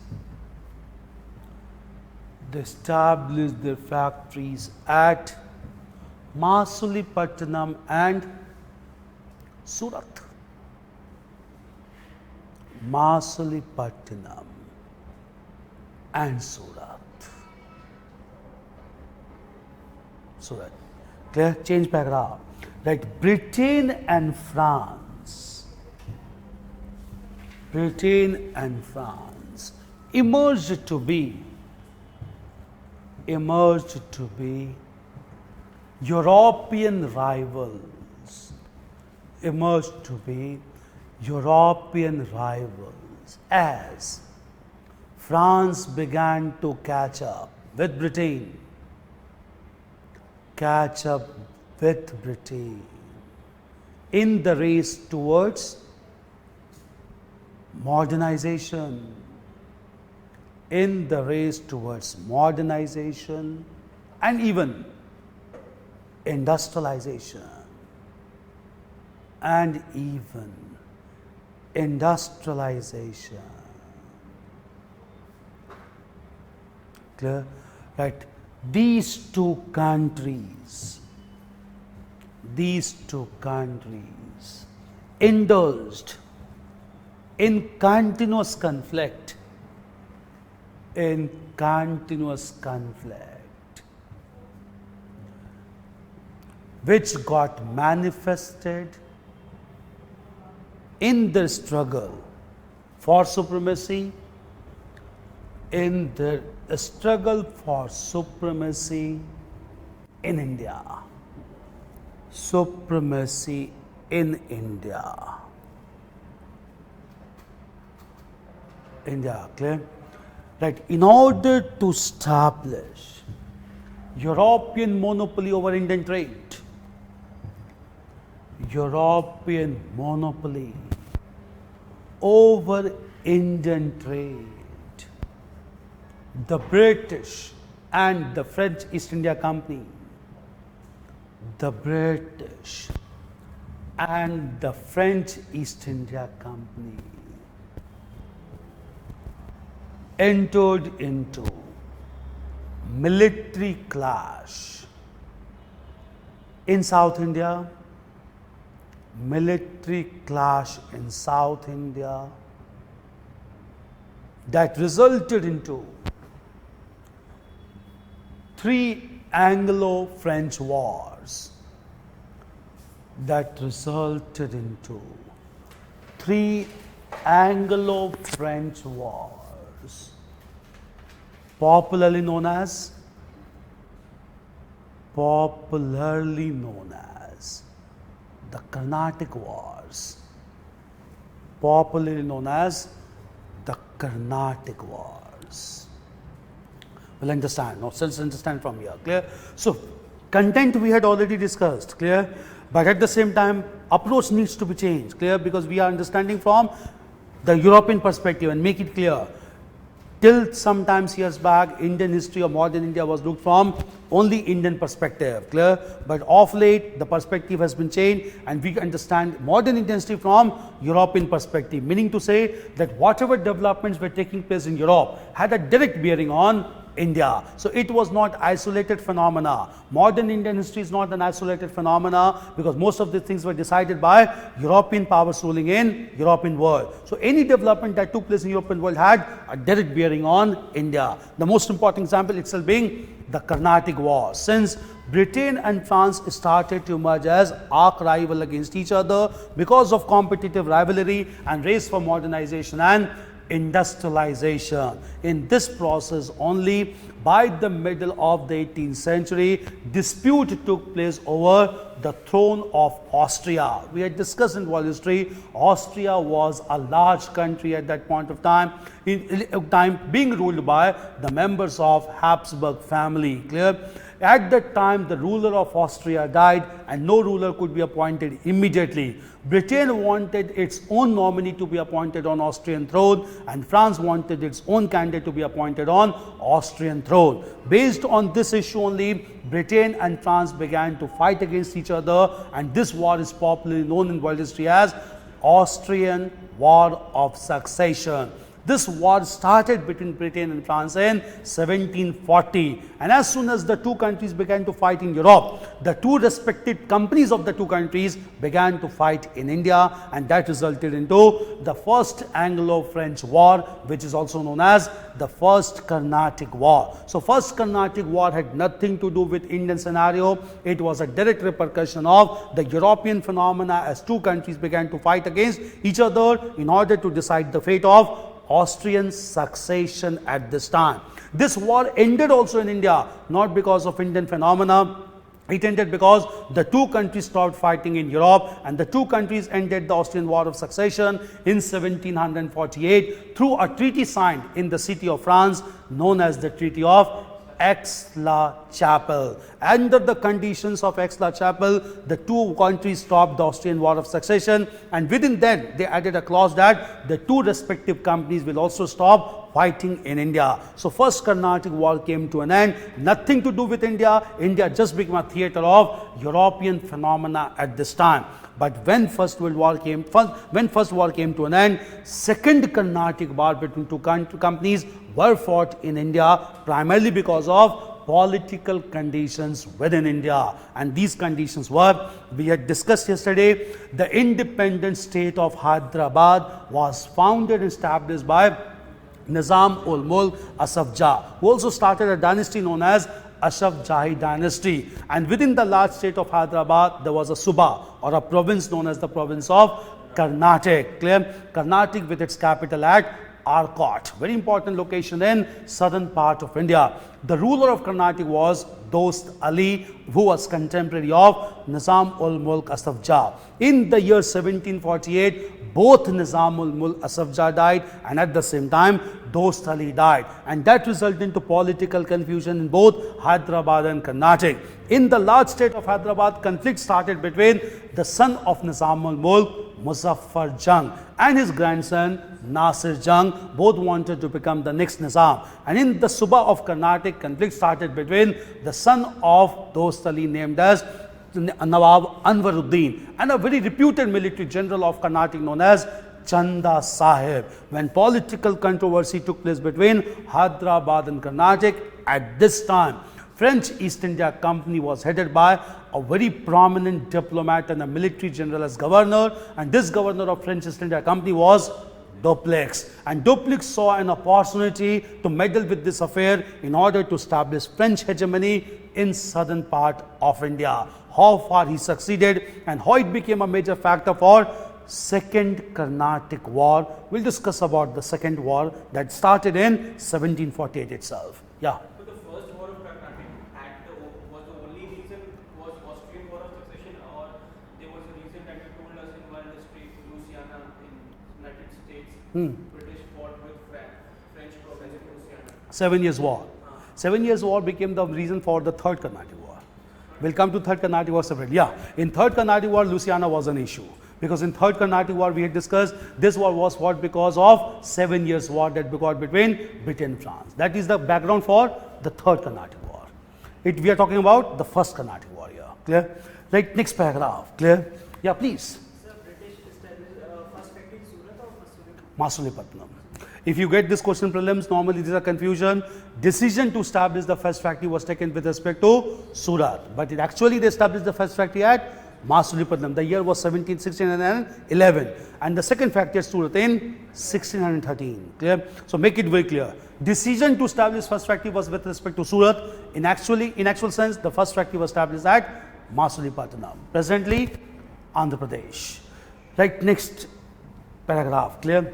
At Masulipatanam and Surat. Clear? Change paragraph. Right. Britain and France Britain and France emerged to be European rivals, as France began to catch up with Britain, in the race towards modernization, and even industrialization. Clear? Right? These two countries indulged in continuous conflict, which got manifested in the struggle for supremacy, in India. Clear? Right. In order to establish European monopoly over Indian trade, the British and the French East India Company, entered into military clash in South India, that resulted into three Anglo-French wars. Popularly known as the Carnatic Wars. We'll understand. Now, let's understand from here. Clear? So, content we had already discussed. Clear? But at the same time, approach needs to be changed. Clear? Because we are understanding from the European perspective, and make it clear. Till sometimes years back, Indian history or modern India was looked from only Indian perspective. Clear? But of late, the perspective has been changed, and we understand modern Indian history from European perspective. Meaning to say that whatever developments were taking place in Europe had a direct bearing on India. So it was not isolated phenomena. Modern Indian history is not an isolated phenomena, because most of the things were decided by European powers ruling in European world. So any development that took place in European world had a direct bearing on India. The most important example itself being the Carnatic Wars. Since Britain and France started to emerge as arch rival against each other because of competitive rivalry and race for modernization and industrialization. In this process, only by the middle of the 18th century, dispute took place over the throne of Austria. We had discussed in world history, Austria was a large country at that point of time, being ruled by the members of Habsburg family. Clear? At that time, the ruler of Austria died and no ruler could be appointed immediately. Britain wanted its own nominee to be appointed on Austrian throne, and France wanted its own candidate to be appointed on Austrian throne. Based on this issue only, Britain and France began to fight against each other, and this war is popularly known in world history as Austrian War of Succession. This war started between Britain and France in 1740, and as soon as the two countries began to fight in Europe, the two respective companies of the two countries began to fight in India, and that resulted into the First Anglo-French War, which is also known as the First Carnatic War. So First Carnatic War had nothing to do with Indian scenario. It was a direct repercussion of the European phenomena as two countries began to fight against each other in order to decide the fate of Austrian succession at this time. This war ended also in India, not because of Indian phenomena. It ended because the two countries stopped fighting in Europe, and the two countries ended the Austrian War of Succession in 1748 through a treaty signed in the city of France known as the Treaty of Aix-la-Chapelle. Under the conditions of Aix-la-Chapelle, the two countries stopped the Austrian War of Succession, and within that they added a clause that the two respective companies will also stop fighting in India. So First Carnatic War came to an end, nothing to do with India. India just became a theatre of European phenomena at this time. But when First War came to an end, Second Carnatic War between two companies were fought in India, primarily because of political conditions within India. And these conditions were, we had discussed yesterday, the independent state of Hyderabad was founded and established by Nizam-ul-Mulk Asaf Jah, who also started a dynasty known as Asaf Jahi dynasty. And within the large state of Hyderabad, there was a Suba or a province known as the province of Carnatic. Clear? Carnatic with its capital at Arcot, very important location in southern part of India. The ruler of Carnatic was Dost Ali, who was contemporary of Nizam-ul-Mulk Asaf Jah. In the year 1748, both Nizam-ul-Mulk Asaf Jah died, and at the same time Dost Ali died, and that resulted into political confusion in both Hyderabad and Carnatic. In the large state of Hyderabad, conflict started between the son of Nizam-ul-Mulk, Muzaffar Jung, and his grandson Nasir Jung. Both wanted to become the next Nizam. And in the Suba of Carnatic, conflict started between the son of Dost Ali named as Nawab Anwaruddin and a very reputed military general of Carnatic known as Chanda Sahib. When political controversy took place between Hyderabad and Carnatic, at this time French East India Company was headed by a very prominent diplomat and a military general as governor, and this governor of French East India Company was Dupleix. And Dupleix saw an opportunity to meddle with this affair in order to establish French hegemony in southern part of India. How far he succeeded and how it became a major factor for Second Carnatic War. We'll discuss about the second war that started in 1748 itself. Yeah. So the First War of Carnatic was the only reason was Austrian War of Succession, or there was a reason that you told us in one history, Louisiana in United States, British fought with French province of Louisiana. 7 Years War. 7 Years War became the reason for the Third Carnatic War. We'll come to Third Carnatic War separately. Yeah, in Third Carnatic War, Louisiana was an issue. Because in Third Carnatic War, we had discussed, this war was fought because of 7 Years War that got between Britain and France. That is the background for the Third Carnatic War. We are talking about the First Carnatic War here. Clear? Right, next paragraph. Clear? Yeah, please. Sir, British established first factory in Surat or Masulipatam. If you get this question prelims, normally there is a confusion. Decision to establish the first factory was taken with respect to Surat, but it actually they established the first factory at Masulipatam. The year was 1611, and the second factory at Surat in 1613. Clear? So make it very clear. Decision to establish first factory was with respect to Surat. In actual sense, the first factory was established at Masulipatam, presently Andhra Pradesh. Right, next paragraph. Clear?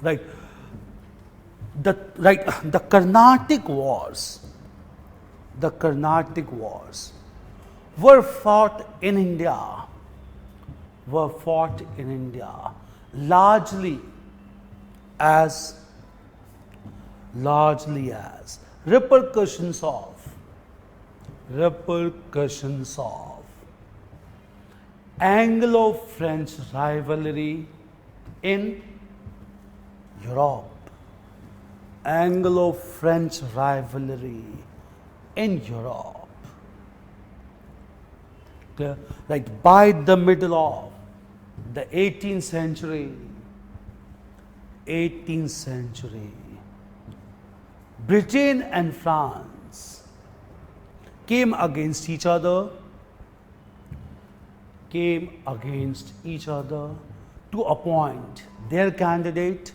Right. The Carnatic Wars were fought in India largely as repercussions of Anglo-French rivalry in Europe. Anglo-French rivalry in Europe. Okay. Like by the middle of the 18th century, 18th century, Britain and France came against each other to appoint their candidate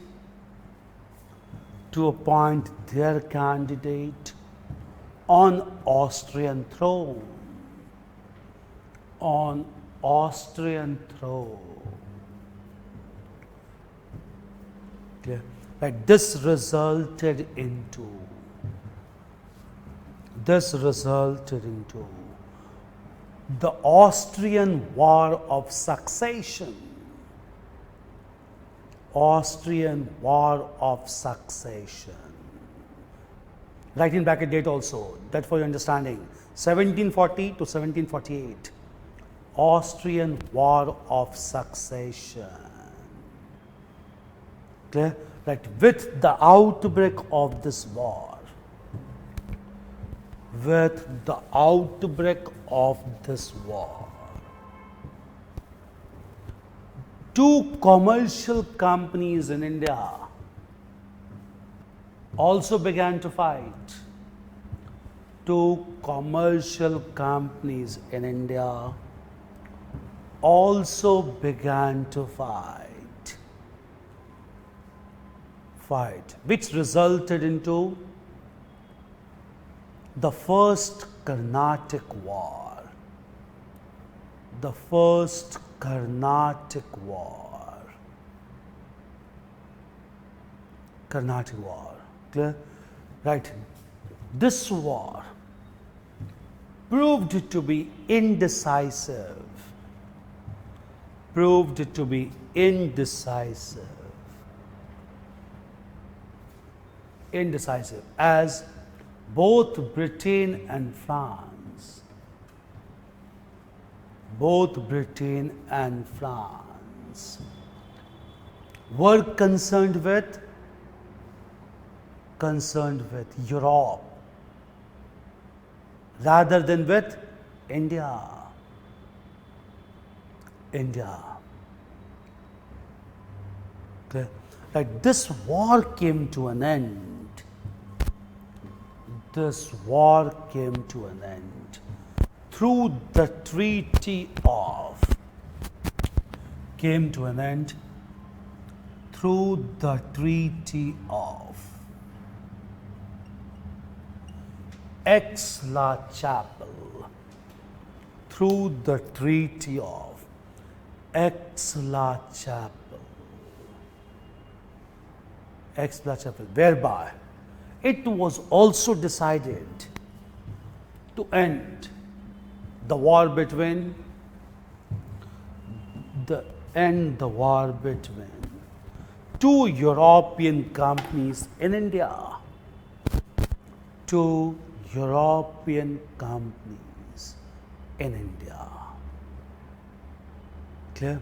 on Austrian throne. Clear? Right. This resulted into the Austrian War of Succession. Write in bracket date also, that for your understanding. 1740 to 1748. Austrian War of Succession. Clear? Right. With the outbreak of this war, two commercial companies in India also began to fight. Which resulted into the first Carnatic War. Clear? Right. This war proved to be indecisive. As both Britain and France were concerned with Europe rather than with India. Okay. Like this war came to an end. Through the Treaty of Aix-la-Chapelle. Whereby it was also decided to end the war between two European companies in India. Clear?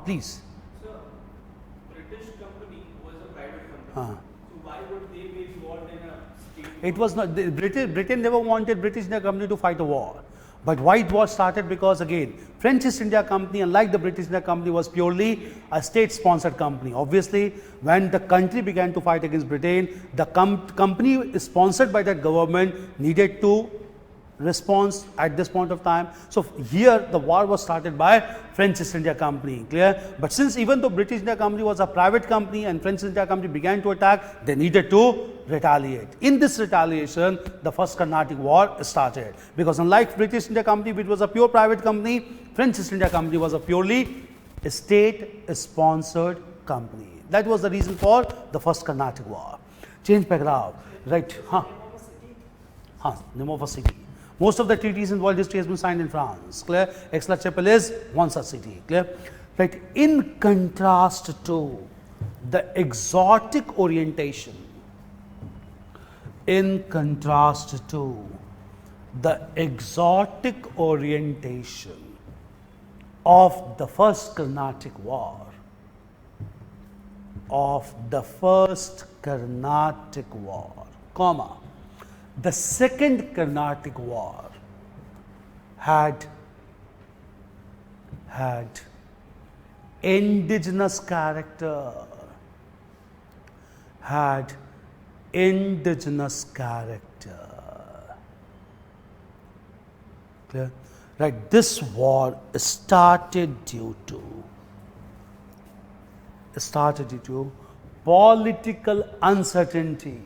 Please. So, British company was a private company. So why would they be involved in a state war? It was not. Britain never wanted British India Company to fight a war. But White War started because, again, French East India Company, unlike the British India Company, was purely a state-sponsored company. Obviously, when the country began to fight against Britain, the company sponsored by that government needed to respond at this point of time. So here, the war was started by French East India Company. Clear? But since even though British India Company was a private company and French East India Company began to attack, they needed to retaliate. In this retaliation, the first Carnatic War started. Because unlike British India Company, which was a pure private company, French East India Company was a purely state-sponsored company. That was the reason for the first Carnatic War. Change paragraph. Right. Name of a city. Most of the treaties in world history has been signed in France. Clear? Aix-la-Chapelle is one such city. Clear? Right. In contrast to the exotic orientation of the first Carnatic War, the second Carnatic War had indigenous character. Had indigenous character. Clear? Right, this war started due to political uncertainty.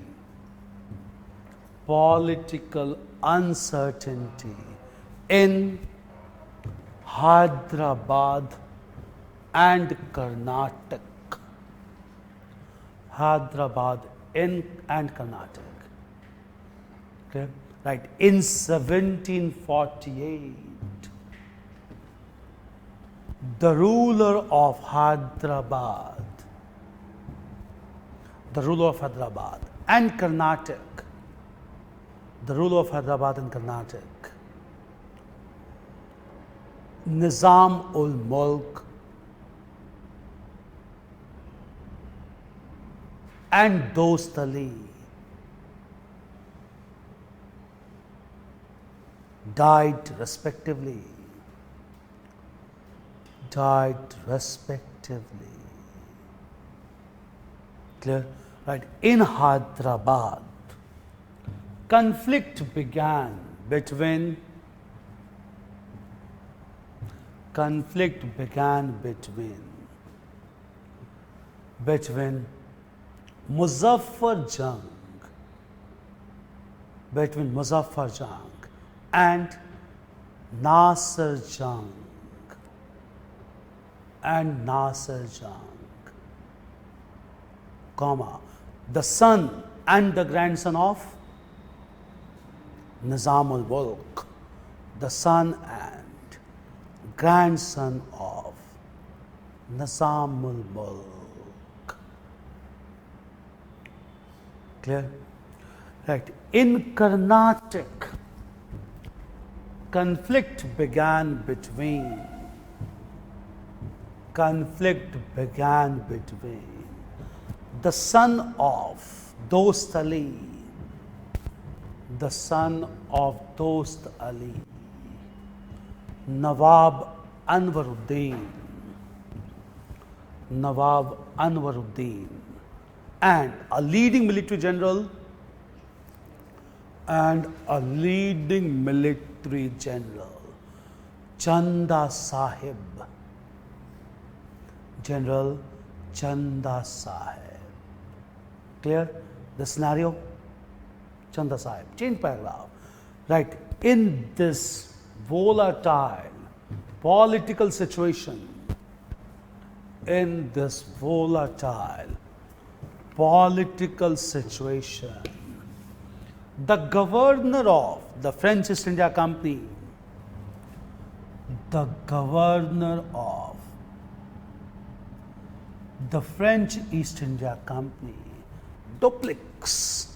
Political uncertainty in Hyderabad and Karnataka. Hyderabad and Karnataka. Okay? Right. In 1748, the ruler of Hyderabad and Karnataka, Nizam ul Mulk and Dost Ali died respectively. Clear? Right. In Hyderabad, conflict began between Muzaffar Jung and Nasser Jung, the son and the grandson of Nizam ul Mulk, the son and grandson of Nizam ul Mulk. Clear? Right. In Karnataka, conflict began between the son of Dost Ali, Nawab Anwaruddin, and a leading military general, Chanda Sahib, General Chanda Sahib. Clear the scenario? Chanda Sahib. Change paragraph. Right. In this volatile political situation, the governor of the French East India Company, Dupleix,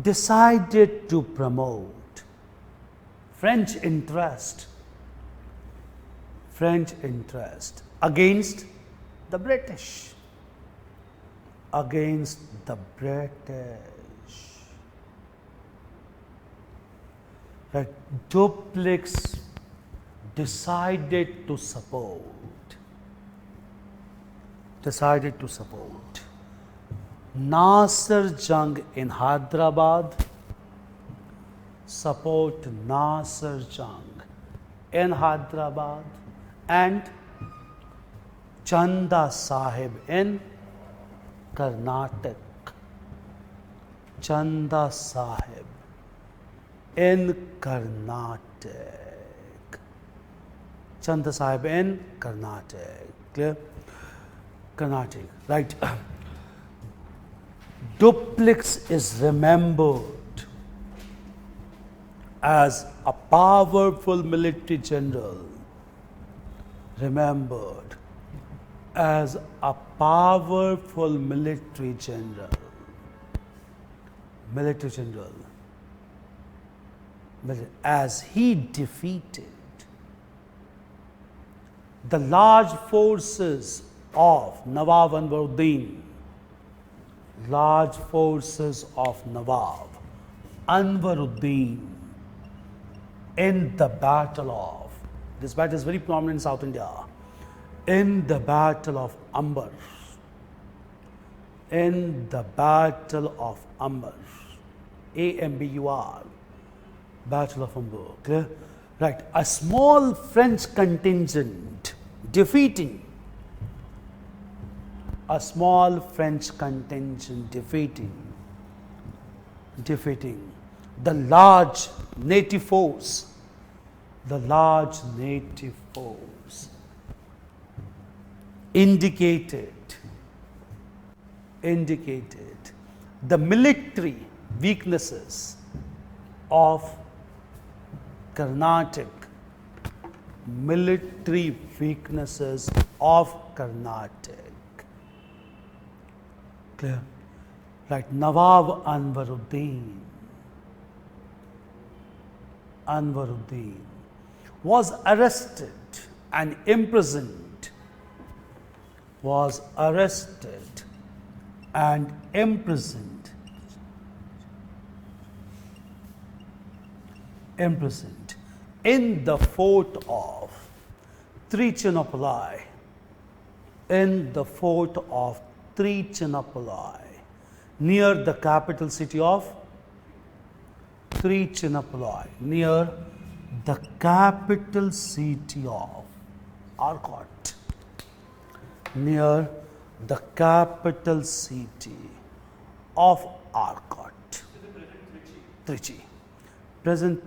decided to promote French interest against the British. Right. Dupleix decided to support Nasser Jung in Hyderabad, and Chanda Sahib in Karnataka. Clear? Karnataka. Right. Dupleix is remembered as a powerful military general. As he defeated the large forces of Nawab Anwaruddin, in the Battle of This battle is very prominent in South India. In the Battle of Amber. In the Battle of Amber. A-M-B-U-R. Battle of Amber. Clear? Right. A small French contingent defeating the large native force. Indicated the military weaknesses of Carnatic. Clear? Right. Nawab Anwaruddin was arrested and imprisoned. In the fort of Trichinopoly. Near the capital city of Arcot. Trichy. Present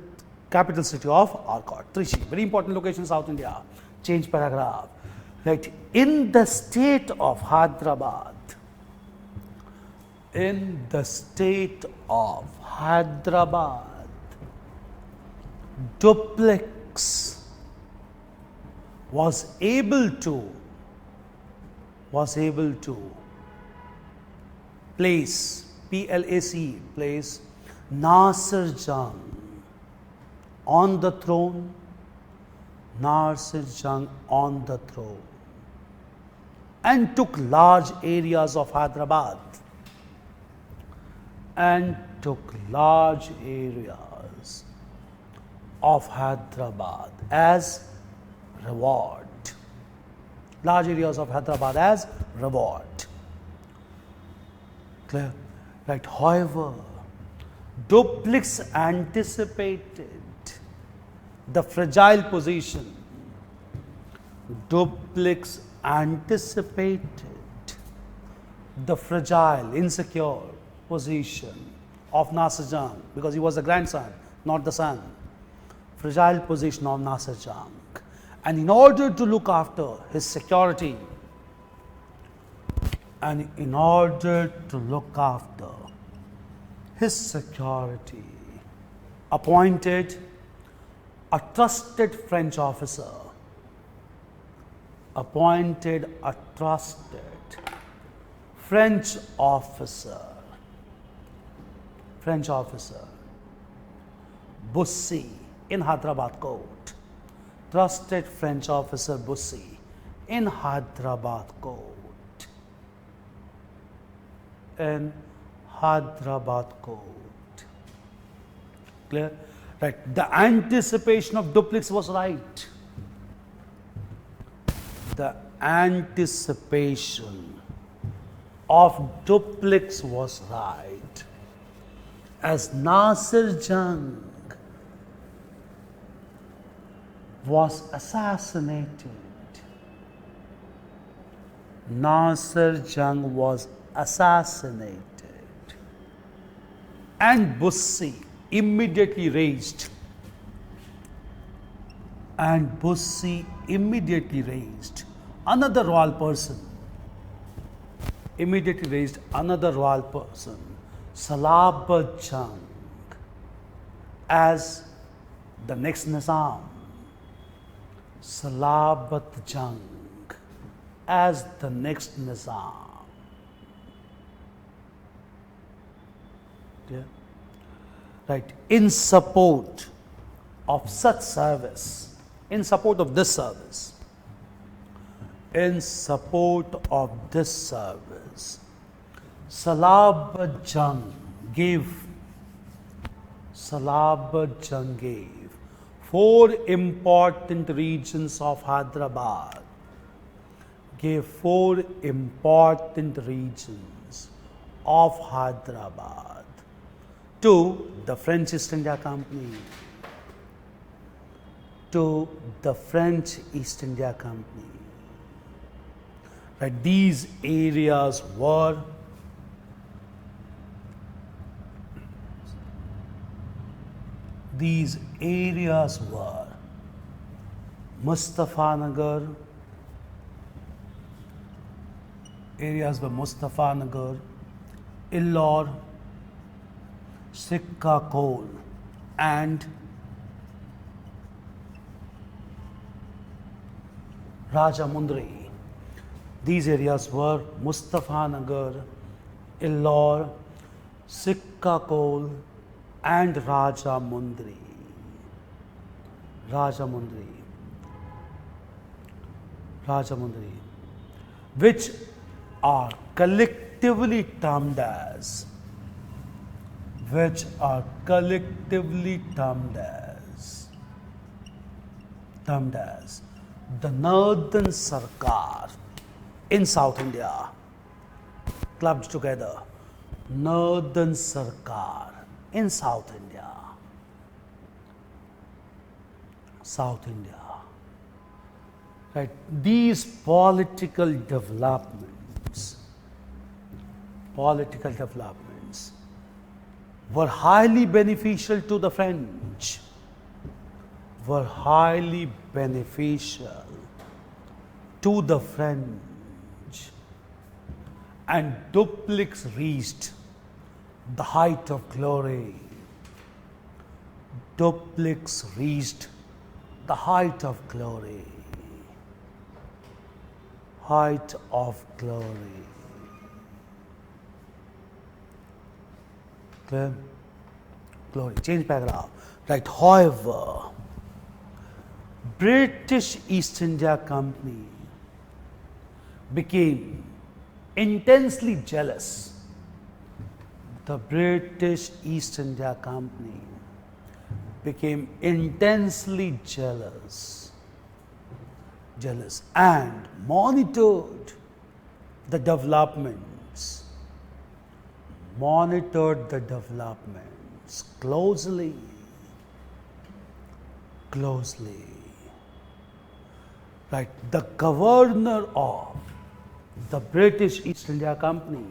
capital city of Arcot. Trichy. Very important location in South India. Change paragraph. Right. In the state of Hyderabad. Duplex was able to place Nasir Jung on the throne. And took large areas of Hyderabad. As reward. Large areas of Hyderabad as reward. Clear? Right. However, Duplex anticipated the fragile position. Insecure position of Nasir Jung, because he was the grandson, not the son. Fragile position of Nasir Jung. And in order to look after his security, appointed a trusted French officer. Bussy in Hyderabad court. Trusted French officer Bussy in Hyderabad court. Clear? Right. The anticipation of Duplex was right. As Nasir Jung was assassinated. And Bussy immediately raised another royal person. Salabat Jung as the next Nizam. Clear? Right. In support of such service, in support of this service, Salabat Jung gave 4 important regions of Hyderabad. Gave 4 important regions of Hyderabad to the French East India Company. To the French East India Company. Right, these areas were Mustafanagar, Illore, Sikkakol, and Rajamundry. These areas were Mustafanagar, Illore, Sikkakol, and Rajamundry. Which are collectively termed as the Northern Sarkar in South India, clubbed together. Northern Sarkar in South India. Right, these political developments were highly beneficial to the French. And Dupleix reached the height of glory. Clear? Glory. Change paragraph. Right. However, British East India Company became intensely jealous. The British East India Company became intensely jealous and monitored the developments closely. Right, the governor of the British East India Company,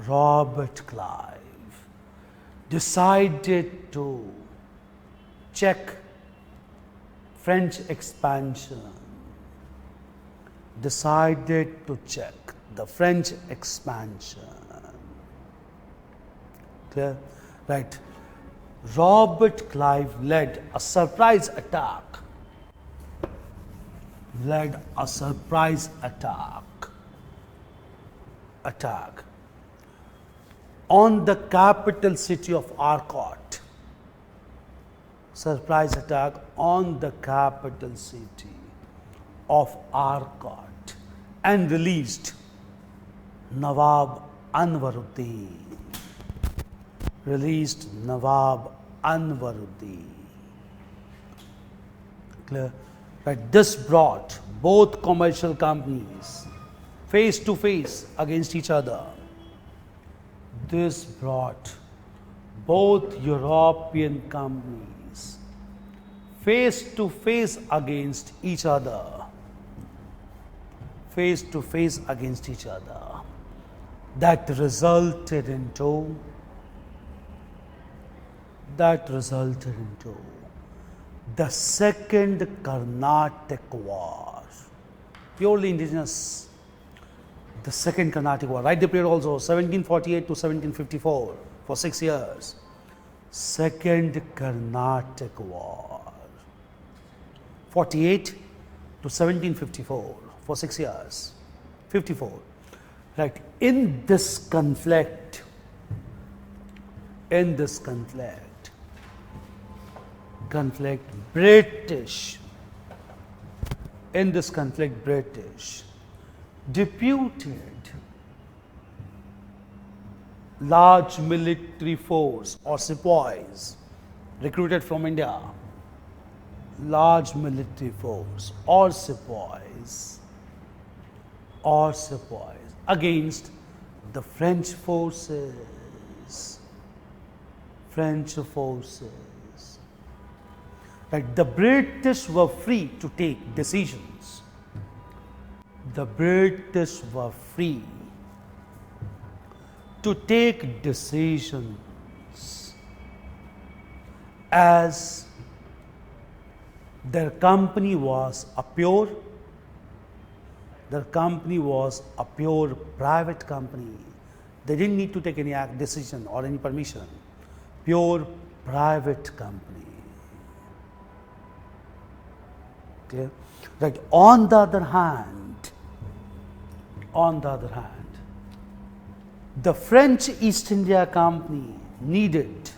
Robert Clive, decided to check French expansion. Clear? Right. Robert Clive led a surprise attack on the capital city of Arcot. And released Nawab Anwaruddin. Clear? Right. This brought both commercial companies face to face against each other. This brought both European companies face to face against each other. That resulted into the Second Carnatic War. Purely indigenous. The Second Carnatic War. Write the period also, 1748 to 1754, for 6 years. Second Carnatic War. 48 to 1754, for 6 years. 54. Right. In this conflict, British deputed large military force or sepoys recruited from India, large military force or sepoys against the French forces. That the British were free to take decisions. The British were free to take decisions as their company was a pure private company. They didn't need to take any decision or any permission. Pure private company. Clear? Right. On the other hand, the French East India Company needed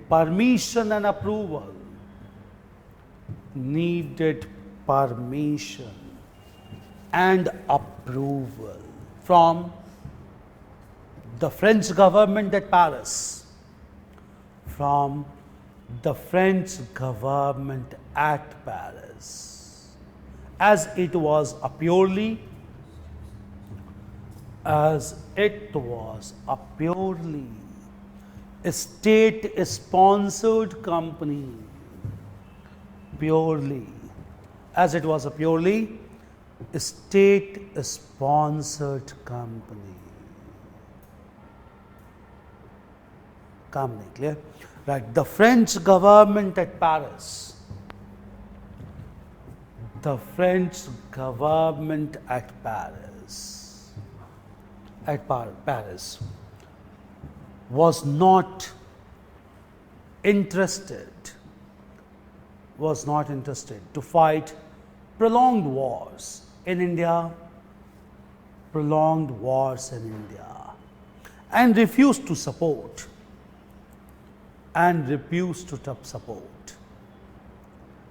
permission and approval. From the French government at Paris. As it was a purely state-sponsored company. Clear? Right. The French government at Paris. Was not interested to fight prolonged wars in India, and refused to support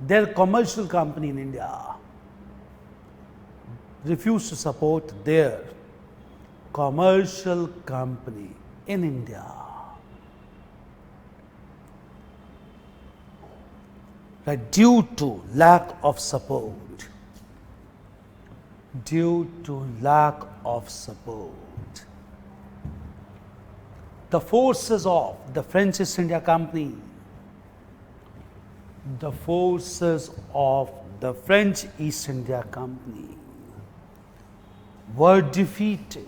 their commercial company in India. Right, due to lack of support. The forces of the French East India Company, were defeated.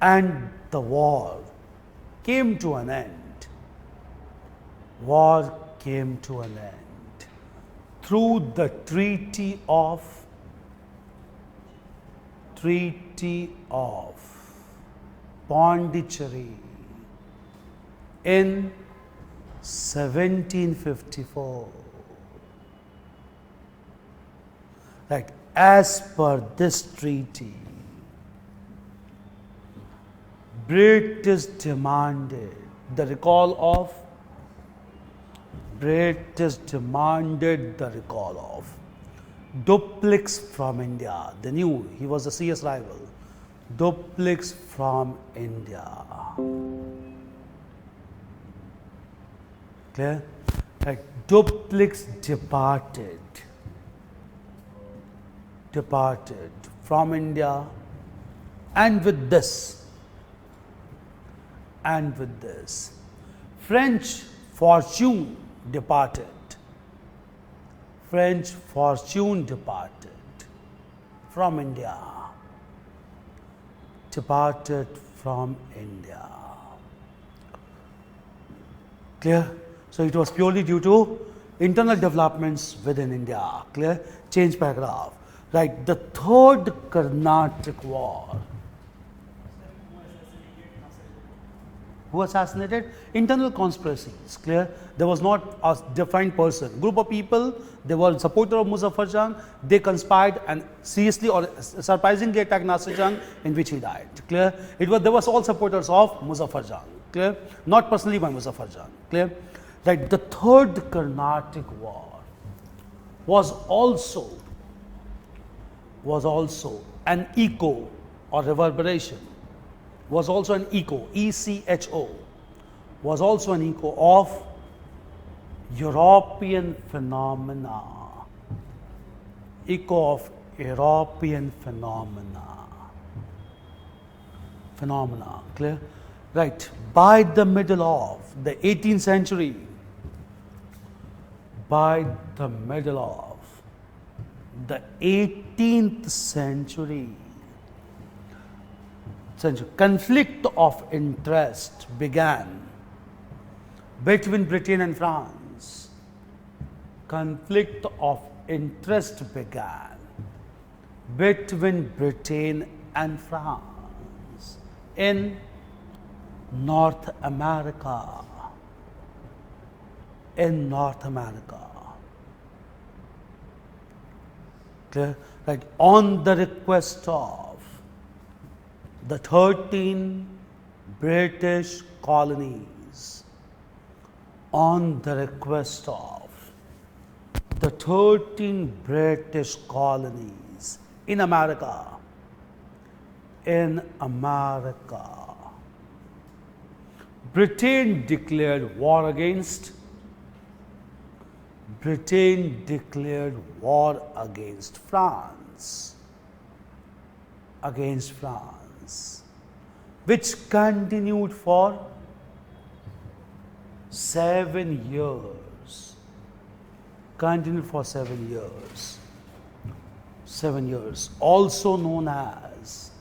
And the war came to an end. Through the Treaty of Pondicherry in 1754. Right. As per this treaty, British demanded the recall of Dupleix from India. They knew he was a serious rival. Dupleix from India. Clear? Right. Dupleix departed from India, and with this, French fortune departed from India. Clear? So it was purely due to internal developments within India. Clear? Change paragraph. Right. The Third Carnatic War. Who assassinated? Internal conspiracy. It's clear. There was not a defined person. Group of people, they were supporter of Muzaffar Jang. They conspired and seriously or surprisingly attacked Nasir Jang, in which he died. Clear. There was all supporters of Muzaffar Jang. Clear. Not personally by Muzaffar Jang. Clear. Right. The third Carnatic War was also an echo or reverberation. Was also an echo, ECHO, was also an echo of European phenomena. Echo of European phenomena. Clear? Right. By the middle of the 18th century, conflict of interest began between Britain and France. Conflict of interest began between Britain and France in North America. Clear? Right. On the request of the 13 British colonies, on the request of the 13 British colonies in America, Britain declared war against France. Which continued for 7 years. Also known as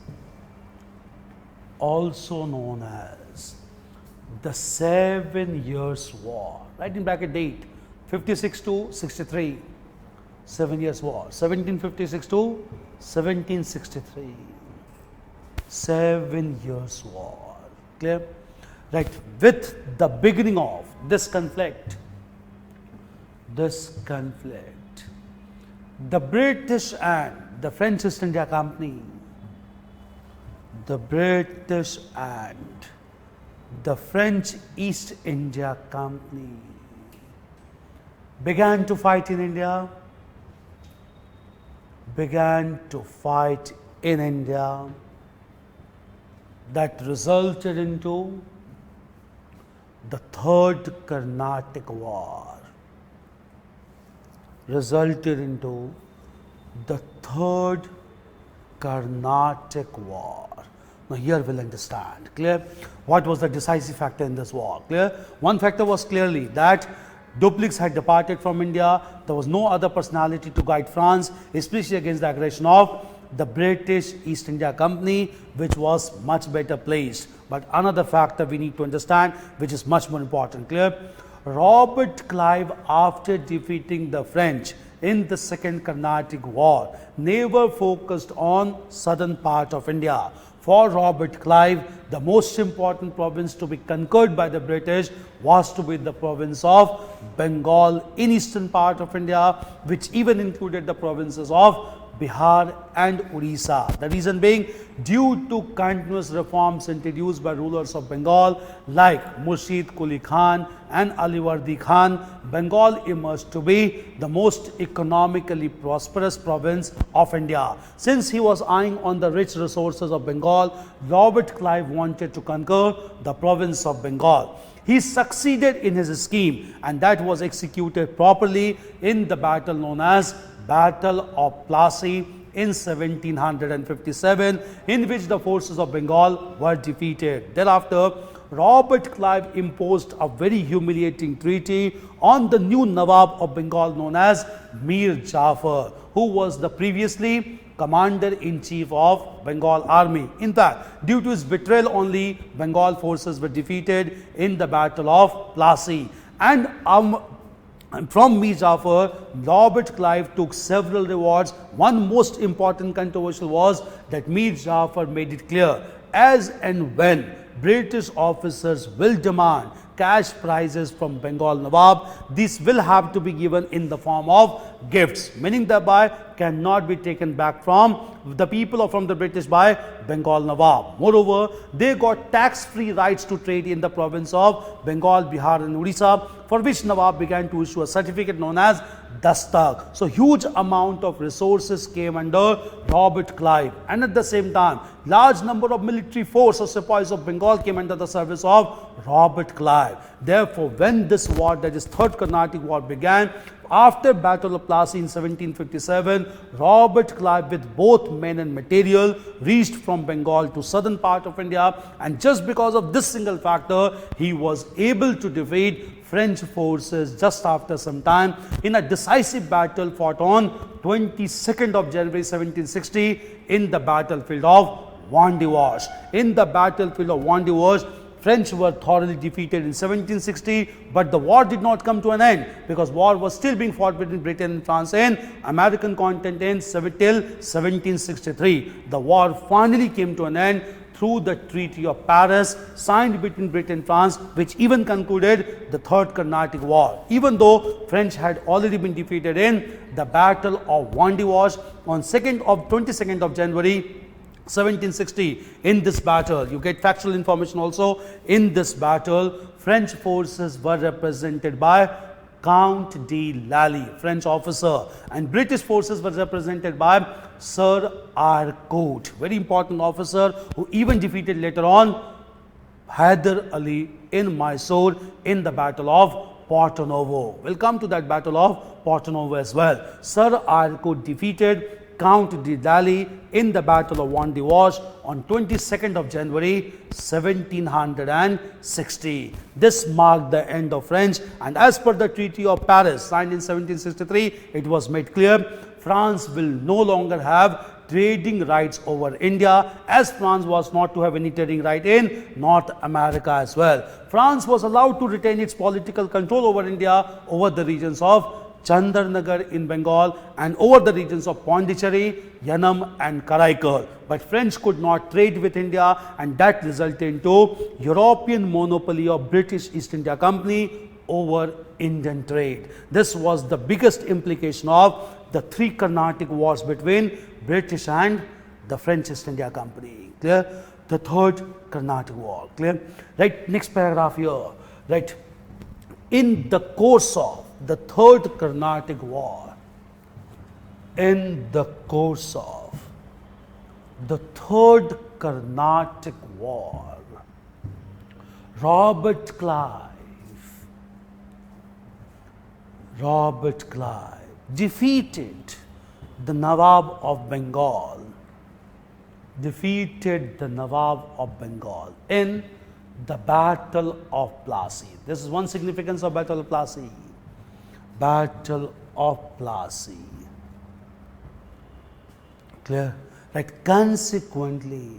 the 7 Years' War. Right in bracket date 56 to 63. 7 Years' War. 1756 to 1763. 7 Years' War. Clear? Right. With the beginning of this conflict, the British and the French East India Company, began to fight in India. That resulted into the Third Carnatic War. Now here we'll understand. Clear? What was the decisive factor in this war? Clear? One factor was clearly that Dupleix had departed from India. There was no other personality to guide France, especially against the aggression of the British East India Company, which was much better placed. But another factor we need to understand, which is much more important. Clear? Robert Clive, after defeating the French in the Second Carnatic War, never focused on southern part of India. For Robert Clive, the most important province to be conquered by the British was to be the province of Bengal in eastern part of India, which even included the provinces of Bihar and Orissa. The reason being, due to continuous reforms introduced by rulers of Bengal like Murshid Quli Khan and Aliwardi Khan, Bengal emerged to be the most economically prosperous province of India. Since he was eyeing on the rich resources of Bengal, Robert Clive wanted to conquer the province of Bengal. He succeeded in his scheme, and that was executed properly in the battle known as Battle of Plassey in 1757, in which the forces of Bengal were defeated. Thereafter, Robert Clive imposed a very humiliating treaty on the new Nawab of Bengal known as Mir Jafar, who was the previously Commander-in-Chief of Bengal Army. In fact, due to his betrayal only, Bengal forces were defeated in the Battle of Plassey. And from Mir Jafar, Robert Clive took several rewards. One most important controversial was that Mir Jafar made it clear, as and when British officers will demand cash prizes from Bengal Nawab. These will have to be given in the form of gifts, meaning thereby cannot be taken back from the people or from the British by Bengal Nawab. Moreover, they got tax-free rights to trade in the province of Bengal, Bihar and Odisha, for which Nawab began to issue a certificate known as Dastak. So huge amount of resources came under Robert Clive, and at the same time large number of military force or sepoys of Bengal came under the service of Robert Clive. Therefore, when this war, that is Third Carnatic War, began, after Battle of Plassey in 1757, Robert Clive with both men and material reached from Bengal to southern part of India, and just because of this single factor, he was able to defeat French forces just after some time in a decisive battle fought on 22nd of January 1760 in the battlefield of Wandiwash. In the battlefield of Wandiwash, French were thoroughly defeated in 1760, but the war did not come to an end because war was still being fought between Britain and France in American continent till 1763. The war finally came to an end through the Treaty of Paris signed between Britain and France, which even concluded the Third Carnatic War, even though French had already been defeated in the Battle of Wandiwash on 22nd of January 1760. In this battle, you get factual information also. In this battle, French forces were represented by Count de Lally, French officer, and British forces were represented by Sir Arcourt, very important officer who even defeated later on Hyder Ali in Mysore in the Battle of Porto Novo. We'll come to that Battle of Porto Novo as well. Sir Arcourt defeated Count de Lally in the Battle of Wandiwash on 22nd of January 1760. This marked the end of French, and as per the Treaty of Paris signed in 1763, it was made clear France will no longer have trading rights over India, as France was not to have any trading right in North America as well. France was allowed to retain its political control over India, over the regions of Chandarnagar in Bengal and over the regions of Pondicherry, Yanam and Karaikal. But French could not trade with India, and that resulted into European monopoly of British East India Company over Indian trade. This was the biggest implication of the three Carnatic wars between British and the French East India Company. Clear? The Third Carnatic War. Clear? Right. Next paragraph here. Right. In the course of the Third Carnatic War, in the course of the Third Carnatic War, Robert Clive defeated the Nawab of Bengal, in the Battle of Plassey. This is one significance of Battle of Plassey. Battle of Plassey. Clear? Right. Consequently,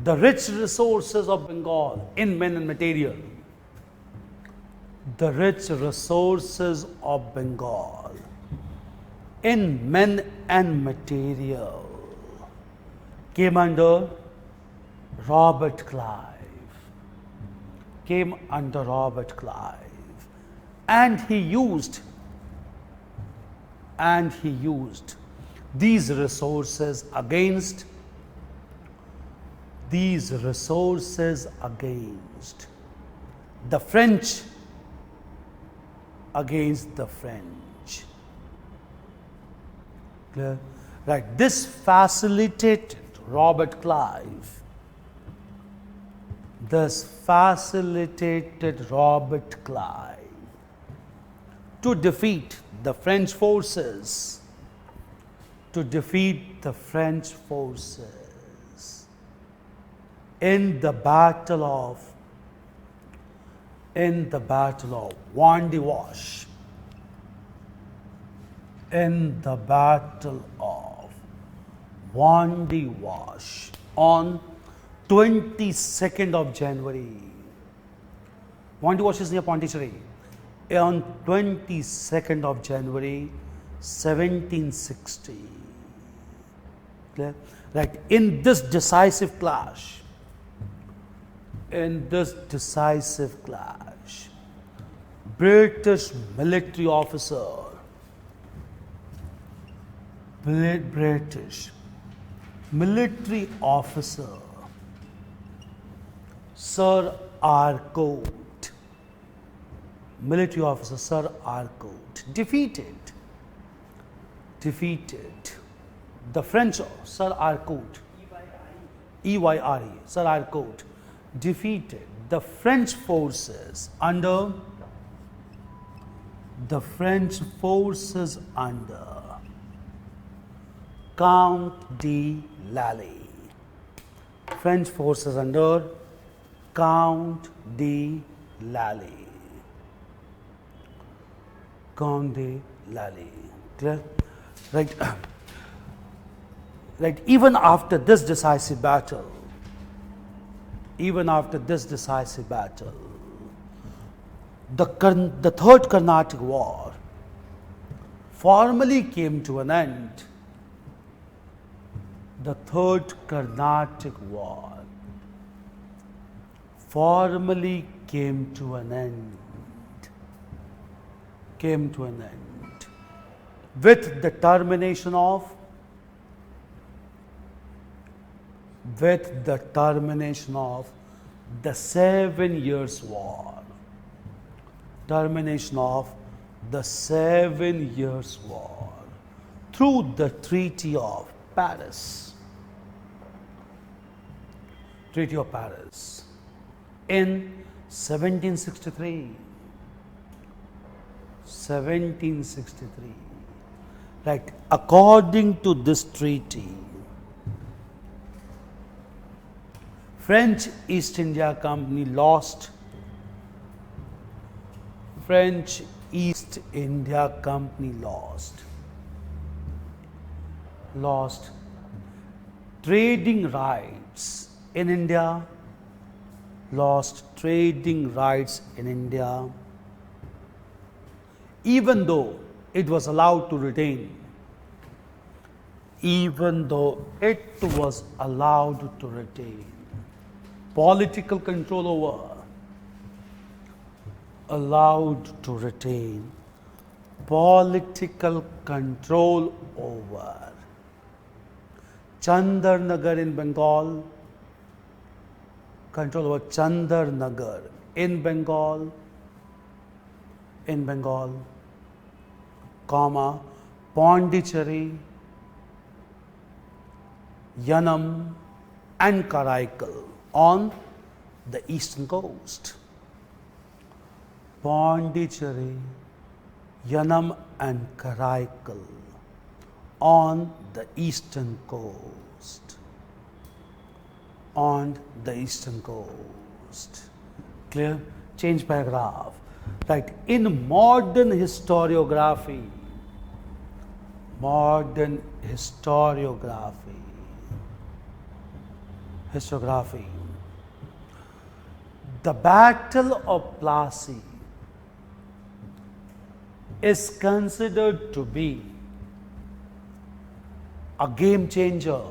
the rich resources of Bengal in men and material, the rich resources of Bengal in men and material came under Robert Clive. And he used these resources against the French, Clear? Right. This facilitated Robert Clive to defeat the French forces, in the battle of Wandiwash. On 22nd of January. Wandiwash is near Pondicherry. On 22nd of January 1760. Clear? Right. In this decisive clash, In this decisive clash, British military officer, British military officer Sir Arcourt, military officer Sir Arcourt defeated the French, Sir Arcourt, EYRE, Sir Arcourt defeated the French forces under Count de Lally. French forces under Count de Lally. Count de Lally. Clear? Right. Right. Even after this decisive battle, the Third Carnatic War formally came to an end. The Third Carnatic War formally came to an end. With the termination of the 7 Years' War. Through the Treaty of Paris. In 1763. Right. According to this treaty, French East India Company lost trading rights in India, even though it was allowed to retain political control over Chandarnagar in Bengal, Pondicherry, Yanam and Karaikal on the eastern coast. Pondicherry, Yanam and Karaikal on the eastern coast. Clear? Change paragraph. Right. In modern historiography, the Battle of Plassey is considered to be a game changer.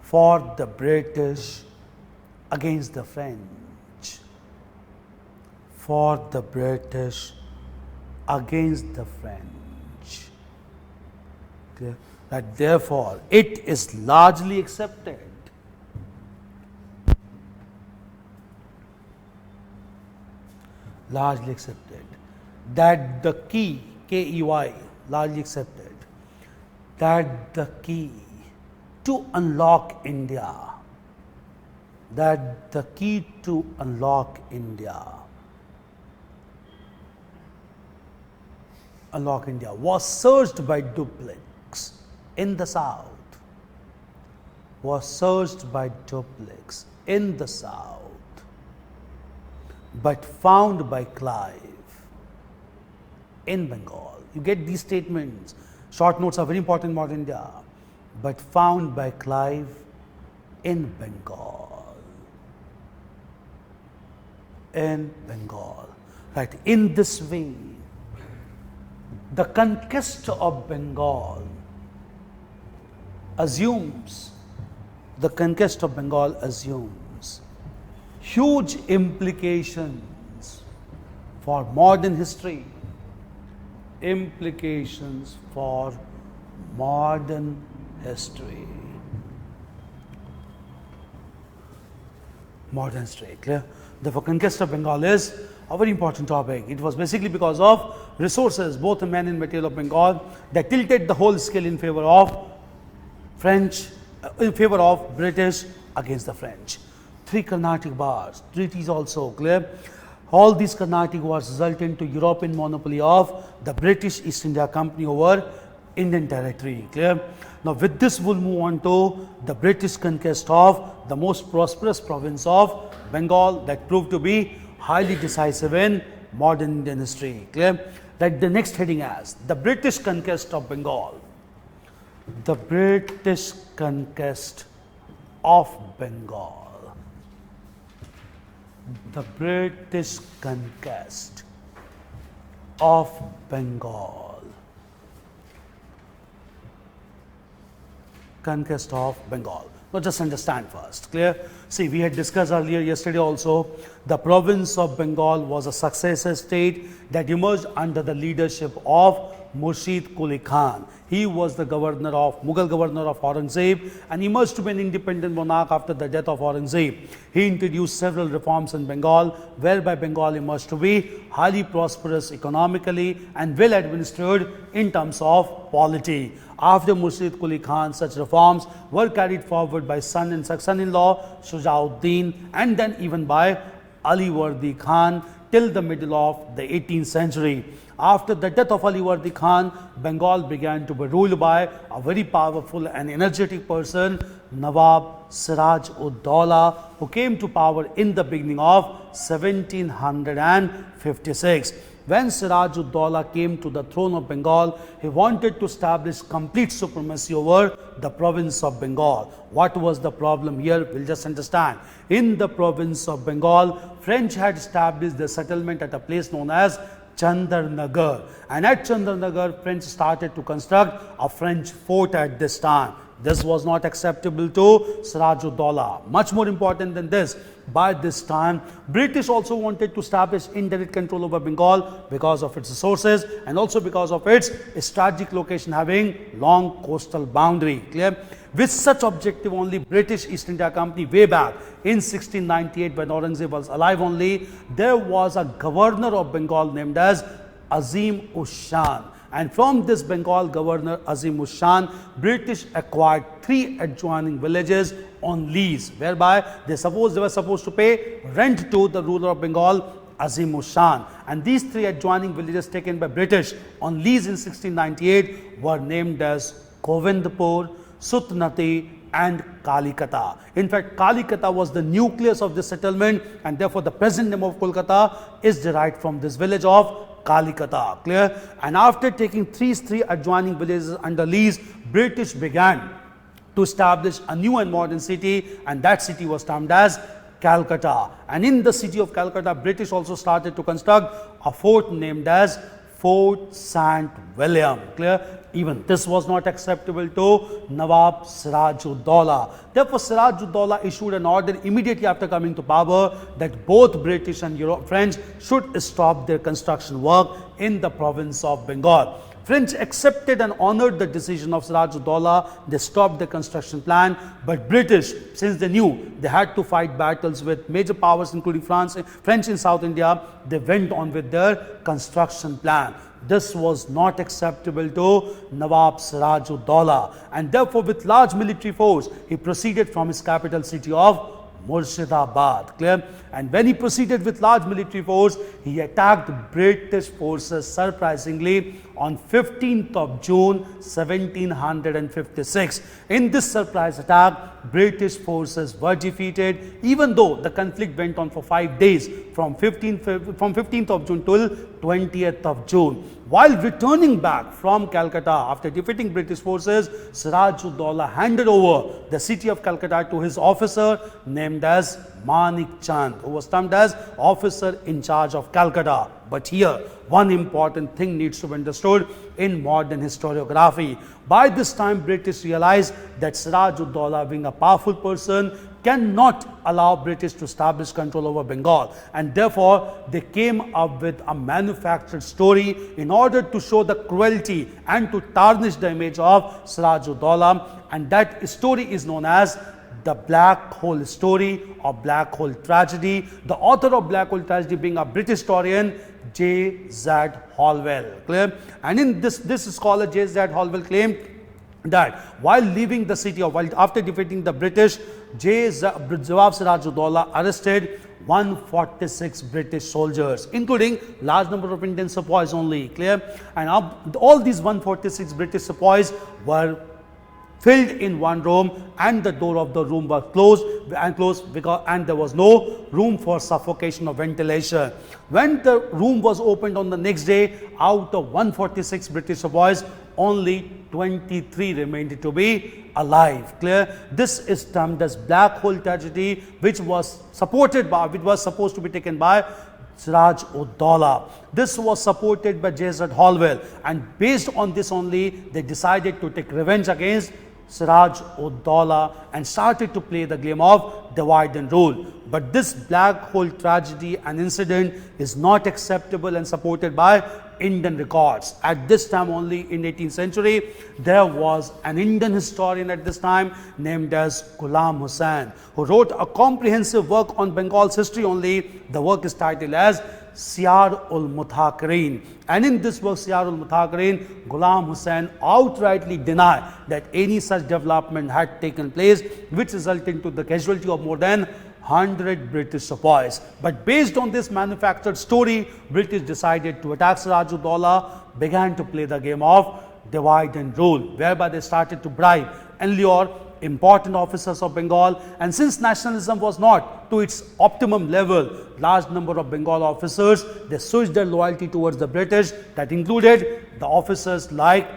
For the British against the French. Okay. That therefore it is largely accepted that the key, K-E-Y, largely accepted, that the key to unlock India, was searched by Dupleix in the south, but found by Clive in Bengal. You get these statements. Short notes are very important in modern India. But found by Clive in Bengal. Right. In this way, the conquest of Bengal assumes, the conquest of Bengal assumes huge implications for modern history, implications for modern history. Modern history, clear? Therefore, conquest of Bengal is a very important topic. It was basically because of resources, both men and material of Bengal, that tilted the whole scale in favor of French, in favor of British against the French. 3 Carnatic Wars, treaties also, clear? All these Carnatic Wars result into European monopoly of the British East India Company over Indian territory, clear? Now with this we'll move on to the British conquest of the most prosperous province of Bengal, that proved to be highly decisive in modern Indian history, clear? That the next heading as the British conquest of Bengal. The British conquest of Bengal. The British conquest of Bengal. Conquest of Bengal. Now just understand first, clear? See, we had discussed earlier yesterday also, the province of Bengal was a successor state that emerged under the leadership of Murshid Quli Khan. He was the governor of, Mughal governor of Aurangzeb, and emerged to be an independent monarch after the death of Aurangzeb. He introduced several reforms in Bengal, whereby Bengal emerged to be highly prosperous economically and well administered in terms of polity. After Murshid Quli Khan, such reforms were carried forward by son and son-in-law Shujauddin, and then even by Aliwardi Khan till the middle of the 18th century. After the death of Aliwardi Khan, Bengal began to be ruled by a very powerful and energetic person, Nawab Siraj-ud-Dawla, who came to power in the beginning of 1756. When Siraj-ud-Dawla came to the throne of Bengal, he wanted to establish complete supremacy over the province of Bengal. What was the problem here? We'll just understand. In the province of Bengal, French had established their settlement at a place known as Chandarnagar, and at Chandarnagar, French started to construct a French fort at this time. This was not acceptable to Siraj-ud-Dawla. Much more important than this, by this time, British also wanted to establish indirect control over Bengal because of its resources and also because of its strategic location having long coastal boundary. Clear? With such objective only, British East India Company way back in 1698, when Aurangzeb was alive only, there was a governor of Bengal named as Azim-ud-Shan. And from this Bengal governor Azim-ud-Shan, British acquired 3 adjoining villages on lease, whereby they were supposed to pay rent to the ruler of Bengal, Azim-ud-Shan. And these 3 adjoining villages taken by British on lease in 1698 were named as Govindpur, Sutnati and Kalikata. In fact, Kalikata was the nucleus of this settlement, and therefore the present name of Kolkata is derived from this village of Kalikata. Clear? And after taking 3 adjoining villages under lease, British began to establish a new and modern city, and that city was termed as Calcutta. And in the city of Calcutta, British also started to construct a fort named as Fort St. William. Clear? Even this was not acceptable to Nawab Siraj-ud-Dawla. Therefore, Siraj-ud-Dawla issued an order immediately after coming to power that both British and French should stop their construction work in the province of Bengal. French accepted and honored the decision of Siraj-ud-Dawla. They stopped the construction plan, but British, since they knew they had to fight battles with major powers including French in South India, they went on with their construction plan. This was not acceptable to Nawab Siraj-ud-Dawla, and therefore with large military force, he proceeded from his capital city of Murshidabad. Clear? And when he proceeded with large military force, he attacked British forces surprisingly on 15th of June 1756. In this surprise attack, British forces were defeated, even though the conflict went on for 5 days, from 15th of June till 20th of June. While returning back from Calcutta after defeating British forces, Siraj-ud-Dawla handed over the city of Calcutta to his officer named as Manik Chand, who was termed as officer in charge of Calcutta. But here, one important thing needs to be understood in modern historiography. By this time, British realized that Siraj-ud-Daulah, being a powerful person, cannot allow British to establish control over Bengal, and therefore they came up with a manufactured story in order to show the cruelty and to tarnish the image of Siraj-ud-Daulah, and that story is known as the Black Hole story or Black Hole tragedy. The author of Black Hole tragedy being a British historian, J.Z. Holwell. Clear? And in this scholar J.Z. Holwell claimed that while leaving the city, or while after defeating the British, Nawab Siraj-ud-Daulah arrested 146 British soldiers, including large number of Indian sepoys only. Clear? And all these 146 British sepoys were filled in one room, and the door of the room was closed and there was no room for suffocation or ventilation. When the room was opened on the next day, out of 146 British sepoys, only 23 remained to be alive. Clear? This is termed as Black Hole tragedy, which was supposed to be taken by Siraj-ud-Daulah. This was supported by J.Z. Holwell, and based on this only, they decided to take revenge against Siraj-ud-Daulah and started to play the game of divide and rule. But this Black Hole tragedy and incident is not acceptable and supported by Indian records. At this time only, in 18th century, there was an Indian historian at this time named as Ghulam Hussain, who wrote a comprehensive work on Bengal's history only. The work is titled as Siyar-ul-Muthakirin, and in this work, Siyar-ul-Muthakirin, Ghulam Hussain outrightly denied that any such development had taken place, which resulted into the casualty of more than 100 British sepoys. But based on this manufactured story, British decided to attack Siraj-ud-Daulah, began to play the game of divide and rule, whereby they started to bribe and lure important officers of Bengal. And since nationalism was not to its optimum level, large number of Bengal officers, they switched their loyalty towards the British. That included the officers like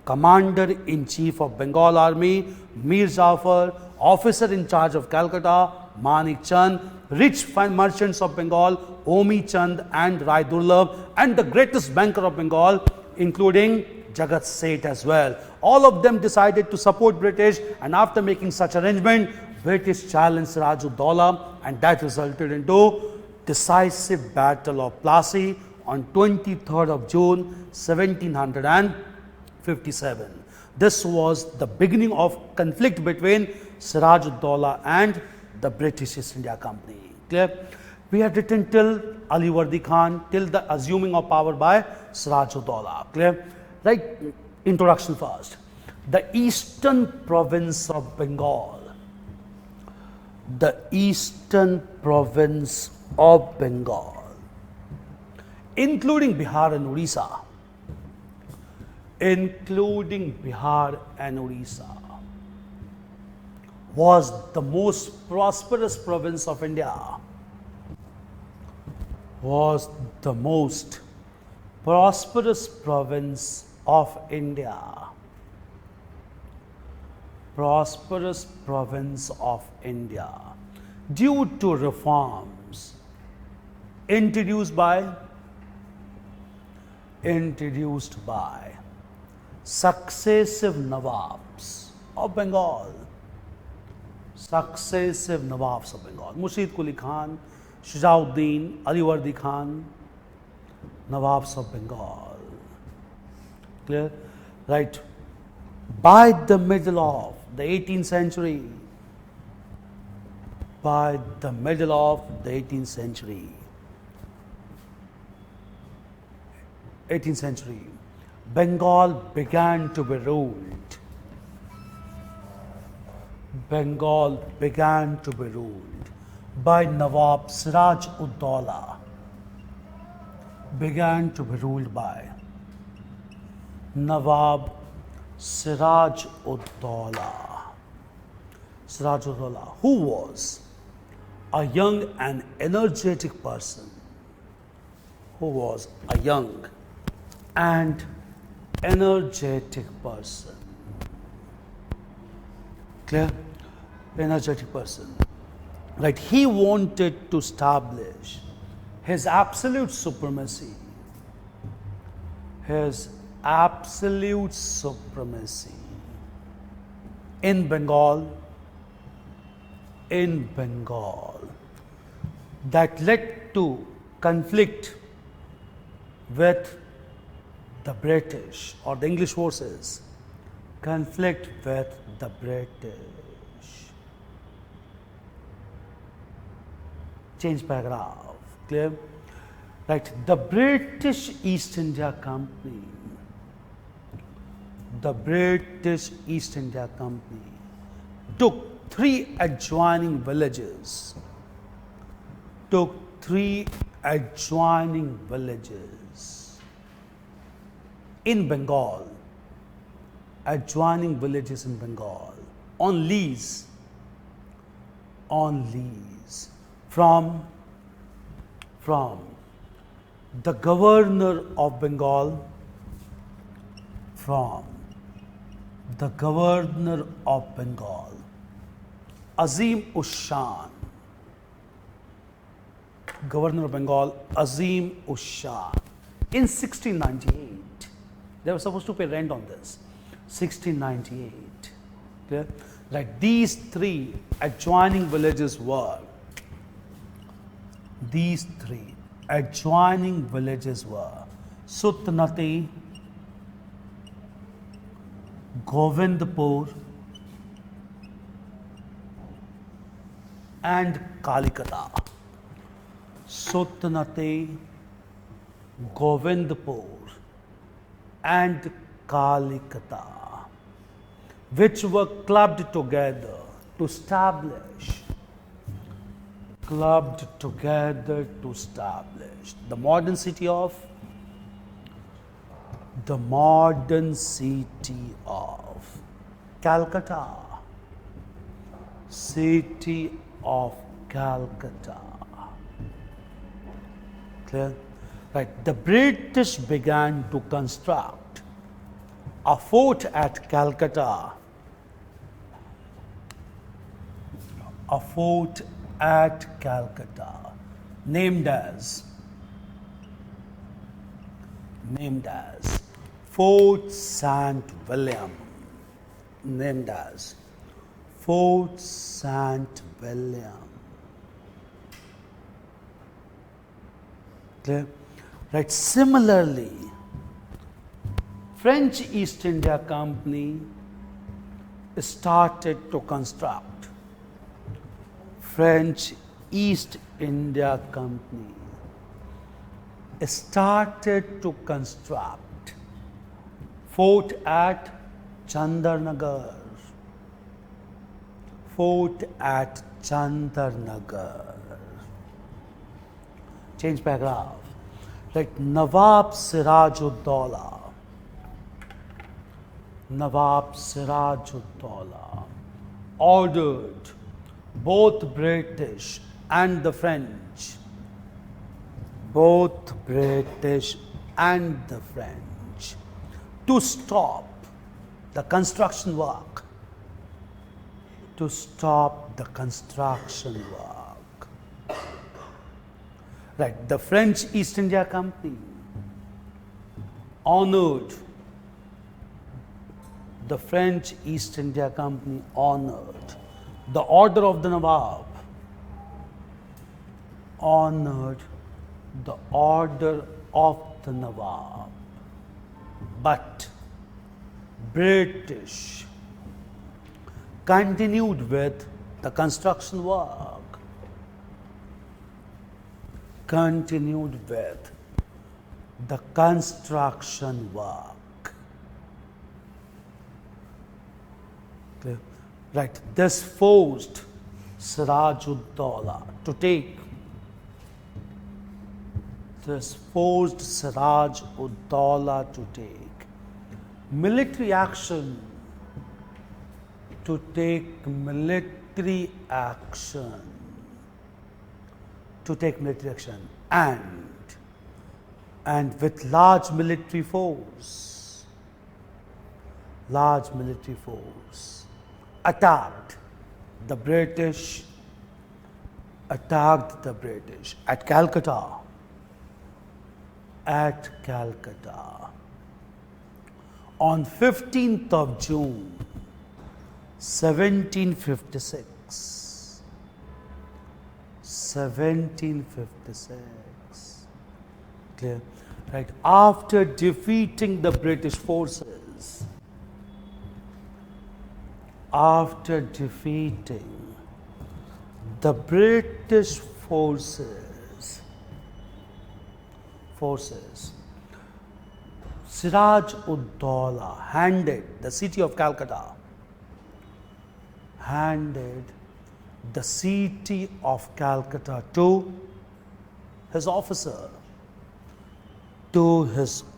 Commander-in-Chief of Bengal Army, Mir Jafar, officer in charge of Calcutta, Manik Chand, rich merchants of Bengal, Omi Chand and Rai Durlabh, and the greatest banker of Bengal, including Jagat Seth as well. All of them decided to support British, and after making such arrangement, British challenged Siraj-ud-Daulah, and that resulted into decisive Battle of Plassey on 23rd of June 1757. This was the beginning of conflict between Siraj-ud-Daulah and the British East India Company. Clear? We had written till Aliwardi Khan, till the assuming of power by Siraj-ud-Daulah. Clear? Right? Introduction first. The eastern province of Bengal. The eastern province of Bengal, including Bihar and Orissa. Was the most prosperous province of India. Was the most prosperous province of India. Prosperous province of India, due to reforms introduced by successive Nawabs of Bengal. Successive Nawabs of Bengal. Murshid Quli Khan, Shujauddin, Aliwardi Khan, Nawabs of Bengal. Clear? Right. By the middle of the 18th century, Bengal began to be ruled. By Nawab Siraj-ud-Daulah. Nawab Siraj-ud-Daulah, who was a young and energetic person. Clear? Energetic person. Right. He wanted to establish his absolute supremacy his absolute supremacy in Bengal that led to conflict with the British or the English forces, conflict with the British. Change paragraph, clear? Right, the British East India Company, took three adjoining villages in Bengal, on lease from the governor of Bengal, Azim Ushan, governor of Bengal, Azim Ushan, in 1698. They were supposed to pay rent on this. 1698. Clear? Like these three adjoining villages were Sutnati, Govindpur, and Kalikata. Sutnati, Govindpur, and Kalikata, which were clubbed together to establish the modern city of Calcutta. Clear? Right. The British began to construct a fort at Calcutta, named as Fort St. William. Clear? Right. Similarly, French East India Company started to construct. Fort at Chandarnagar. Change paragraph. Like Nawab Sirajuddaula ordered both British and the French to stop the construction work. Right, the French East India Company honored the order of the Nawab, but British continued with the construction work. Okay. Right. This forced Sirajuddaula to take military action and with large military force attacked the British at Calcutta. on 15th of June 1756. 1756. Clear? Right. After defeating the British forces, after defeating the British forces, Siraj-ud-Dawla handed the city of Calcutta, to his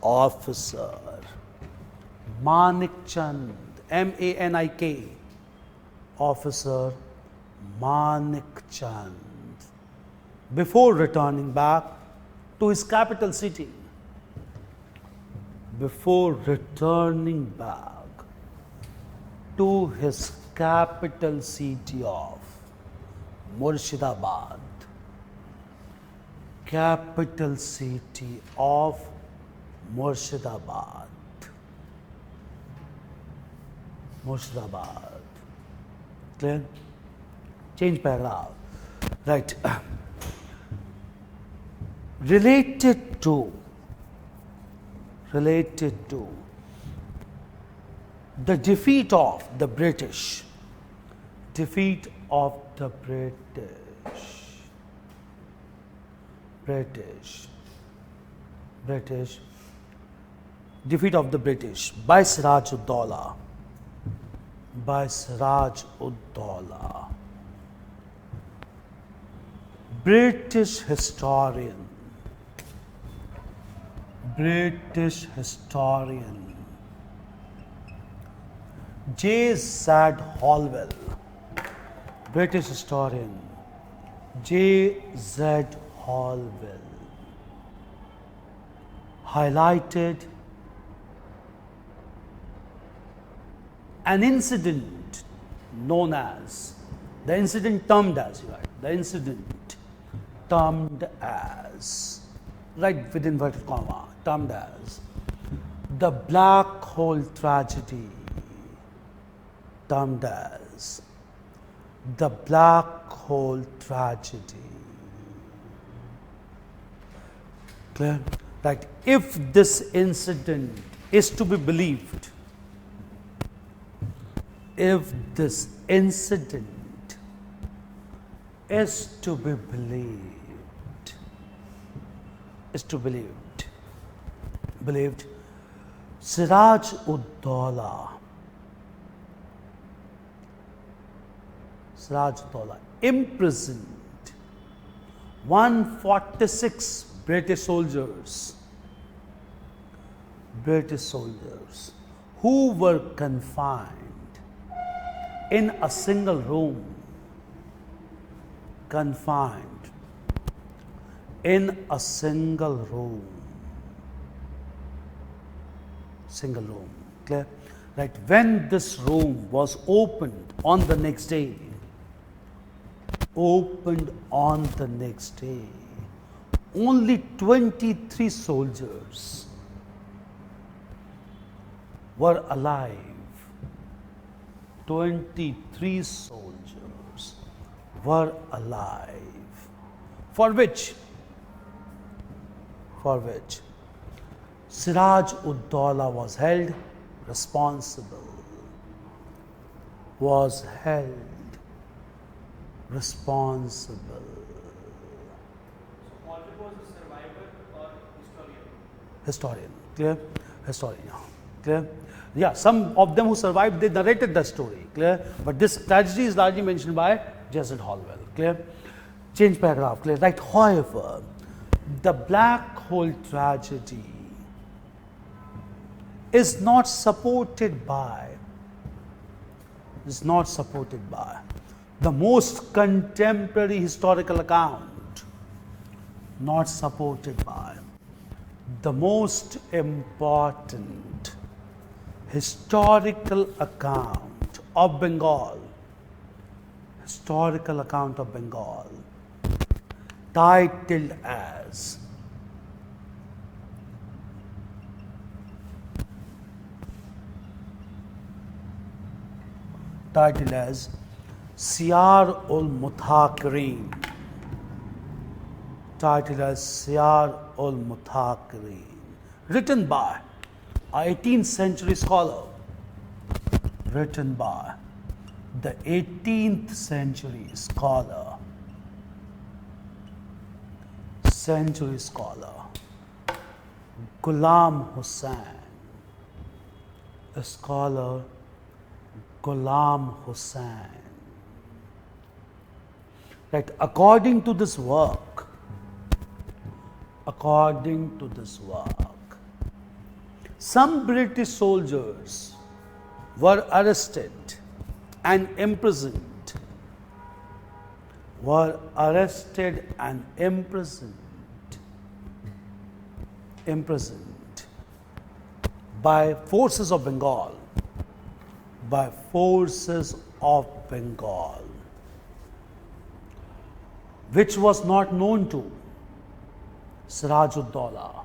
officer, Manik Chand, M-A-N-I-K, officer Manik Chand, before returning back to his capital city. Before returning back to his capital city of Murshidabad. Capital city of Murshidabad. Murshidabad. Clear? Change paragraph. Right. Related to the defeat of the British. Defeat of the British by Siraj-ud-Dawla. British historian J.Z. Holwell, British historian J.Z. Holwell highlighted an incident known as, the incident termed as, right with inverted comma, termed as the black hole tragedy. Termed as the black hole tragedy. Clear? Right. If this incident is to be believed, Siraj-ud-Dawla imprisoned 146 British soldiers who were confined in a single room. Clear? Right. When this room was opened on the next day, only 23 soldiers were alive. 23 soldiers were alive. For which Siraj-ud-Dawla was held responsible. So Holwell was a survivor or historian? Clear? Clear? Yeah, some of them who survived, they narrated the story. Clear? But this tragedy is largely mentioned by J.Z. Holwell. Clear? Change paragraph. Clear? Right. However, the black hole tragedy is not supported by the most contemporary historical account, not supported by the most important historical account of Bengal, titled as titled as Siyar ul Muthakirin. Titled as Siyar ul Muthakirin. Written by an 18th century scholar. Written by the 18th century scholar. Ghulam Hussain. A scholar, Ghulam Hussain. Right, according to this work, some British soldiers were arrested and imprisoned. By forces of Bengal. Which was not known to Siraj-ud-Dawla.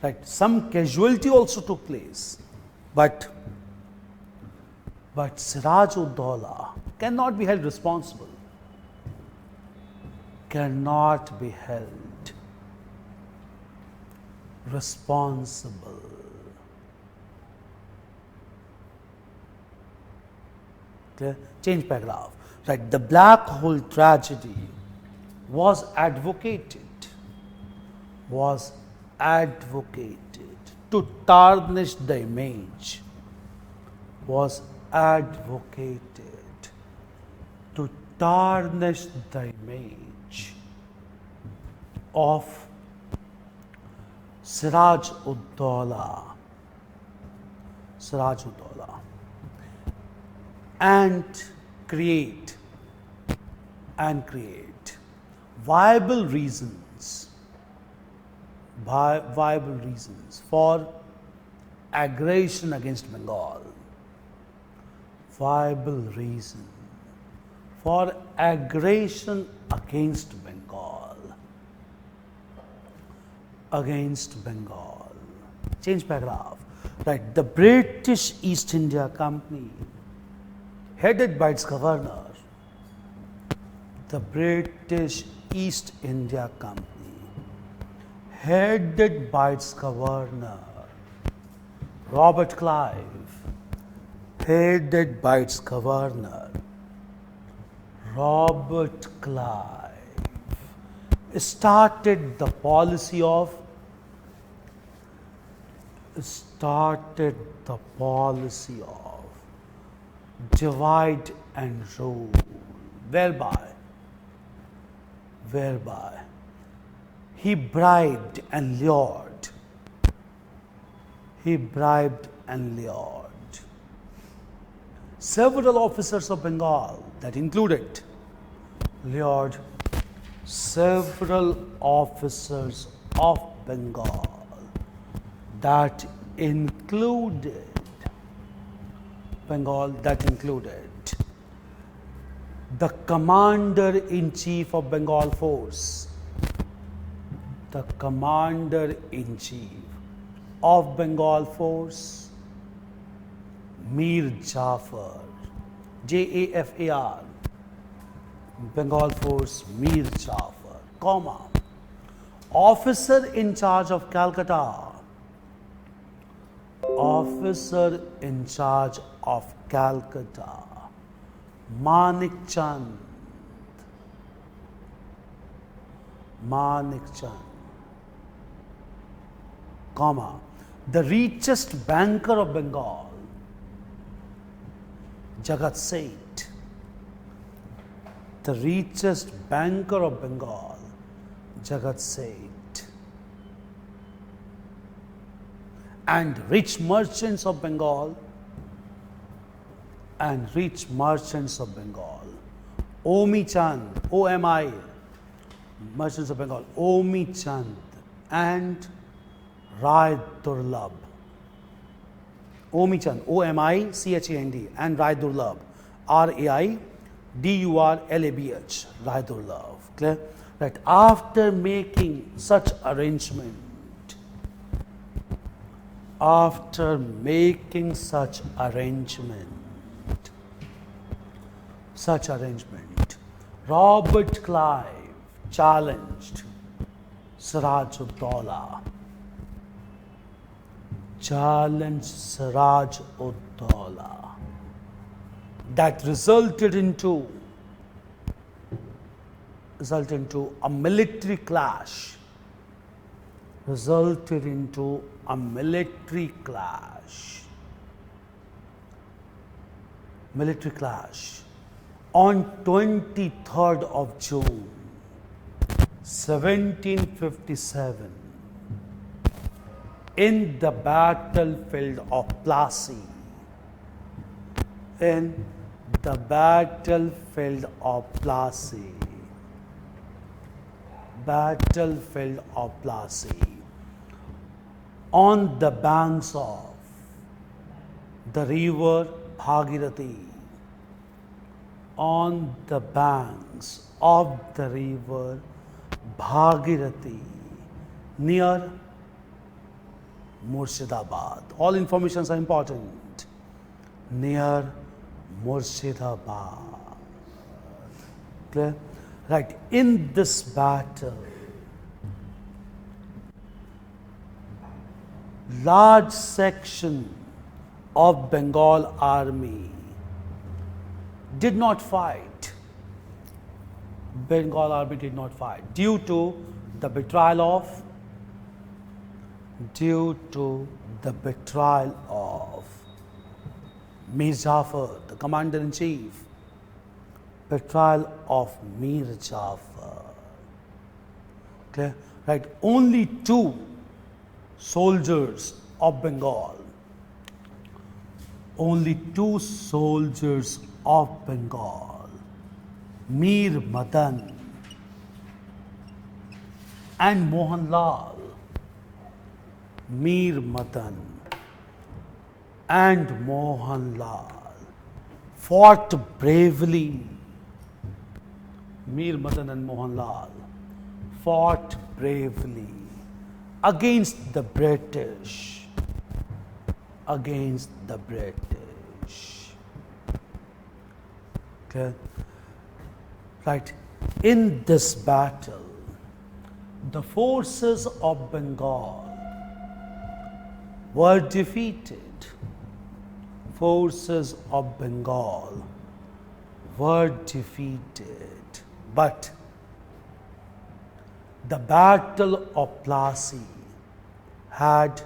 Right, some casualty also took place, but Siraj-ud-Dawla cannot be held responsible. Change paragraph. Right, the black hole tragedy was advocated to tarnish the image. Of Siraj-ud-Dawla. And create viable reasons for aggression against Bengal. Change paragraph. Right, the British East India Company, headed by its governor, Robert Clive, started the policy of divide and rule, whereby he bribed and lured several officers of Bengal, that included the Commander-in-Chief of Bengal Force, Mir Jafar, Jafar, Bengal Force, Mir Jafar, officer in charge of Calcutta, Manik Chand, the richest banker of Bengal, Jagat Seth, and rich merchants of Bengal, Omi Chand, OMI, merchants of Bengal, Omi Chand and Rai Durlabh. Omi Chand, OMI, CHAND, and Rai Durlabh, RAI D-U-R-L-A-B-H, Raidurlabh. Clear? Right. After making such arrangement, Robert Clive challenged Siraj-ud-Dawla. That resulted into a military clash. On 23rd of June, 1757, in the battlefield of Plassey. On the banks of the river Bhagirathi. Near Murshidabad. All informations are important. Near Murshidabad. Clear? Right. In this battle, large section of Bengal army did not fight. Due to the betrayal of Mir Jafar, the commander-in-chief. Betrayal of Mir Jafar. Clear? Right. Only 2 soldiers of Bengal. Mir Madan and Mohanlal. Fought bravely. Against the British. Okay. Right. In this battle, the forces of Bengal were defeated. But the Battle of Plassey had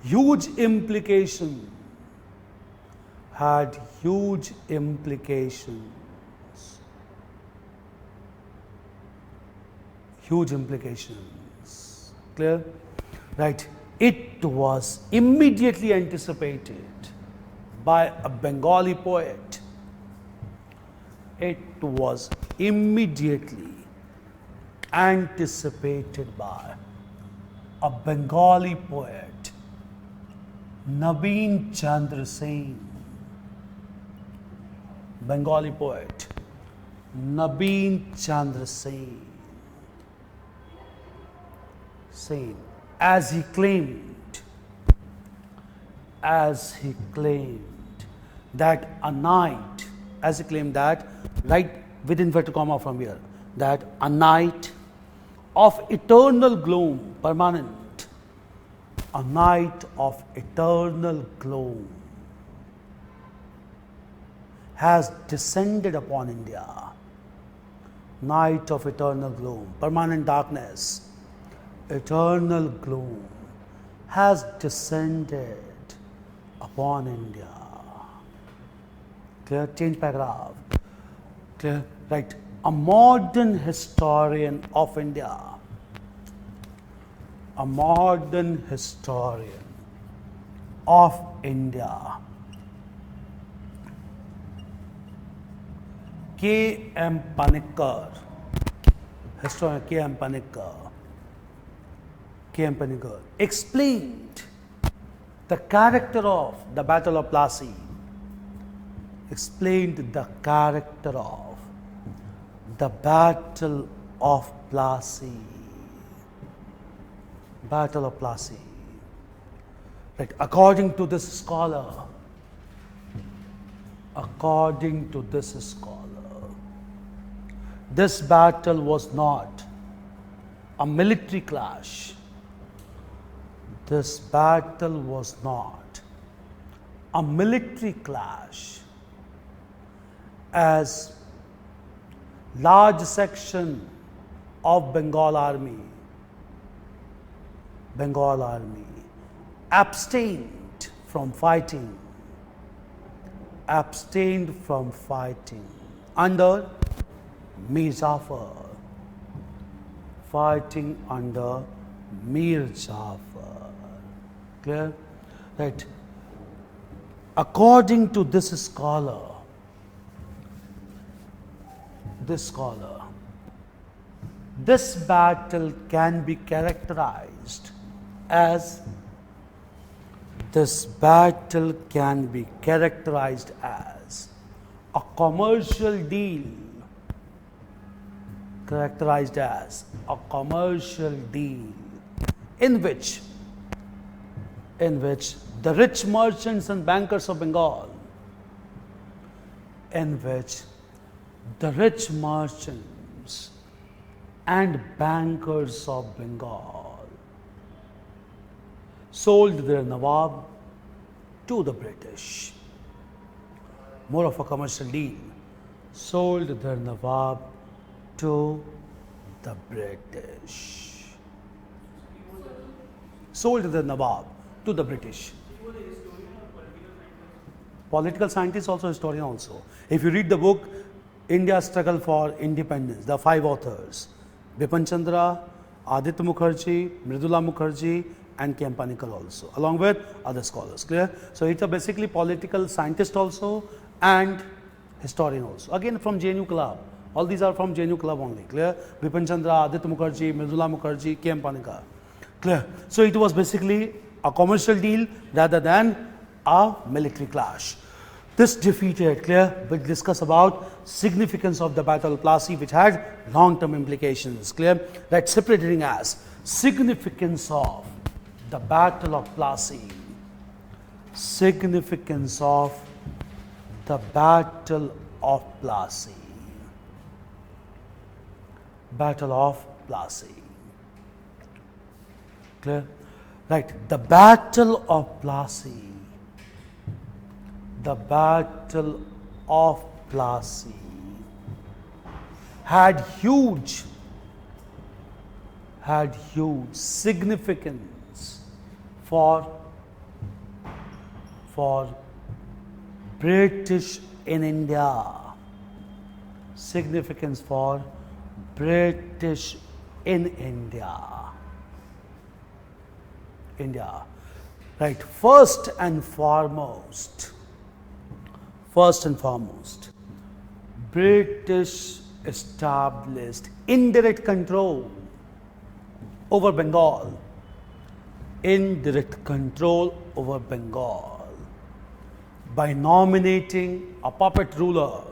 huge implications. Clear? Right. It was immediately anticipated by a Bengali poet. Nabeen Chandra Sen. As he claimed that a night, right with inverted comma from here, that a night of eternal gloom, permanent, has descended upon India. Night of eternal gloom, permanent darkness, eternal gloom has descended upon India. Clear? Change paragraph. Clear? Right. A modern historian of India. K.M. Panikkar, historian K.M. Panikkar explained the character of the Battle of Plassey. Explained the character of the Battle of Plassey. Battle of Plassey. Right. According to this scholar, this battle was not a military clash. This battle was not a military clash, as large section of Bengal army abstained from fighting under Mir Jafar. Fighting under Mir Jafar. Clear? Right. According to this scholar, this battle can be characterized as a commercial deal, in which the rich merchants and bankers of Bengal, sold their Nawab to the British. More of a commercial deal. Sold their Nawab to the British. Sold their Nawab to the British. Political scientist, also historian also. If you read the book India's Struggle for Independence, the 5 authors, Bipin Chandra, Aditya Mukherjee, Mridula Mukherjee, and K.M. Panikkar also, along with other scholars. Clear? So it's a basically political scientist also and historian also. Again from JNU Club. All these are from JNU Club only. Clear? Bipin Chandra, Aditya Mukherjee, Mridula Mukherjee, K.M. Panikkar. Clear? So it was basically a commercial deal rather than a military clash. This defeated, clear, we'll discuss about significance of the Battle of Plassey, which had long-term implications, clear, right, separating as significance of the Battle of Plassey, significance of the Battle of Plassey, Battle of Plassey, clear, right, the Battle of Plassey, the Battle of Plassey had huge significance for British in India. Significance for British in India. Right. First and foremost, British established indirect control over Bengal. By nominating a puppet ruler.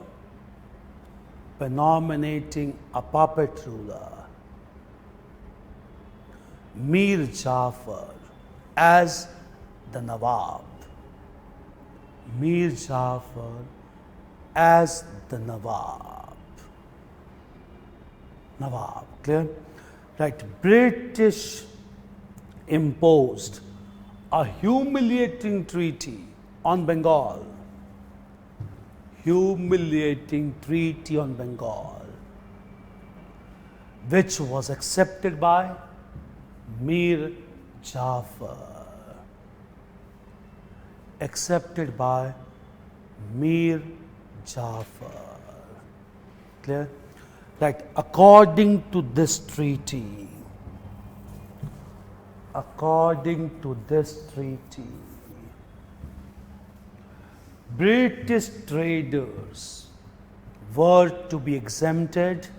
Mir Jafar as the Nawab. Nawab, clear? Right, British imposed a humiliating treaty on Bengal. Which was accepted by Mir Jafar. Clear? Right. According to this treaty, British traders were to be exempted.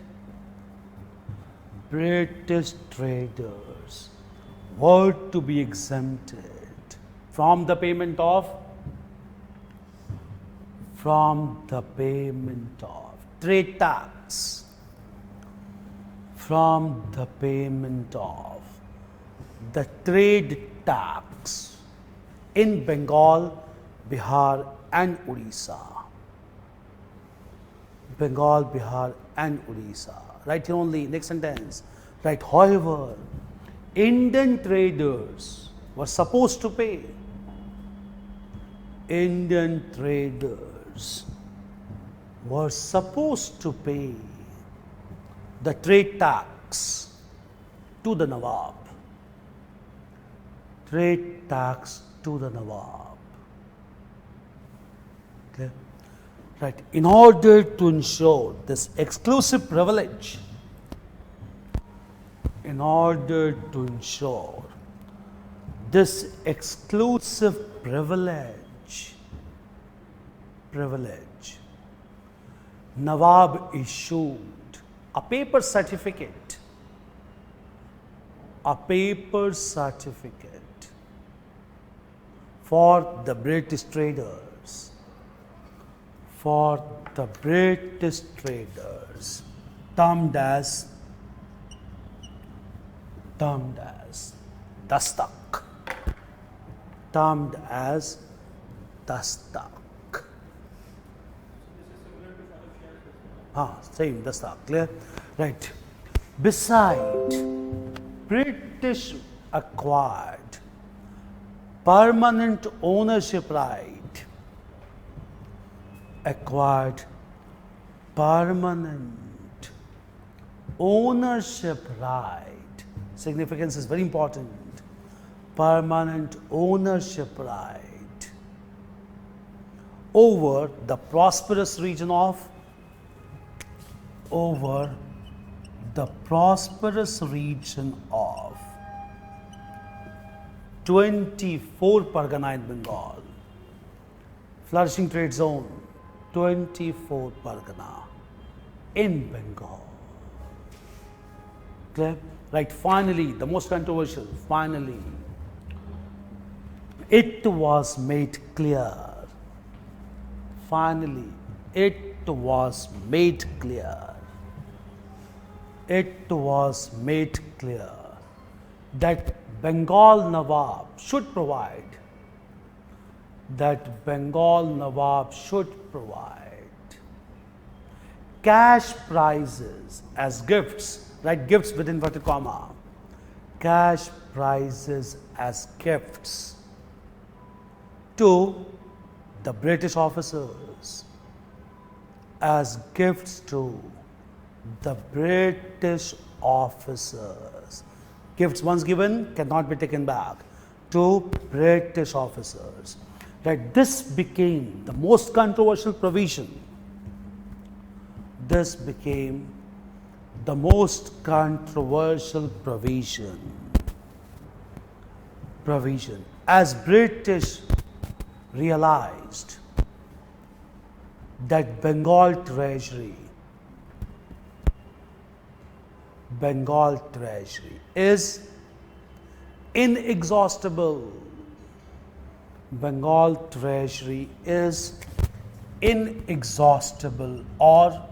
from the payment of trade tax, from the payment of the trade tax in Bengal, Bihar and Odisha. Bengal, Bihar and Odisha. Right here only, next sentence. Right, however, Indian traders were supposed to pay. Indian traders were supposed to pay the trade tax to the Nawab. Trade tax to the Nawab. Okay? Right. In order to ensure this exclusive privilege, Nawab issued a paper certificate for the British traders, termed as dastak. Same dastak, clear? Right. Beside, British acquired permanent ownership right. Significance is very important. Permanent ownership right over the prosperous region of 24 Pargana in Bengal. Flourishing trade zone, 24 Pargana in Bengal. Clear? Right, finally, the most controversial, it was made clear. That Bengal Nawab should provide cash prizes as gifts, right? Gifts with inverted comma. Cash prizes as gifts to the British officers. Gifts once given cannot be taken back to British officers. Right? This became the most controversial provision. As British realized that Bengal Treasury is inexhaustible. Or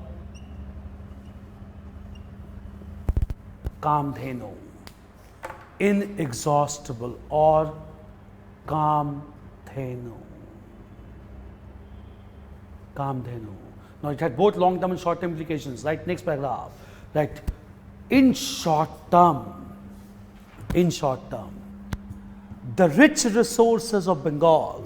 Kamdhenu. Now it had both long term and short term implications. Right, next paragraph. Right. In short term, the rich resources of Bengal,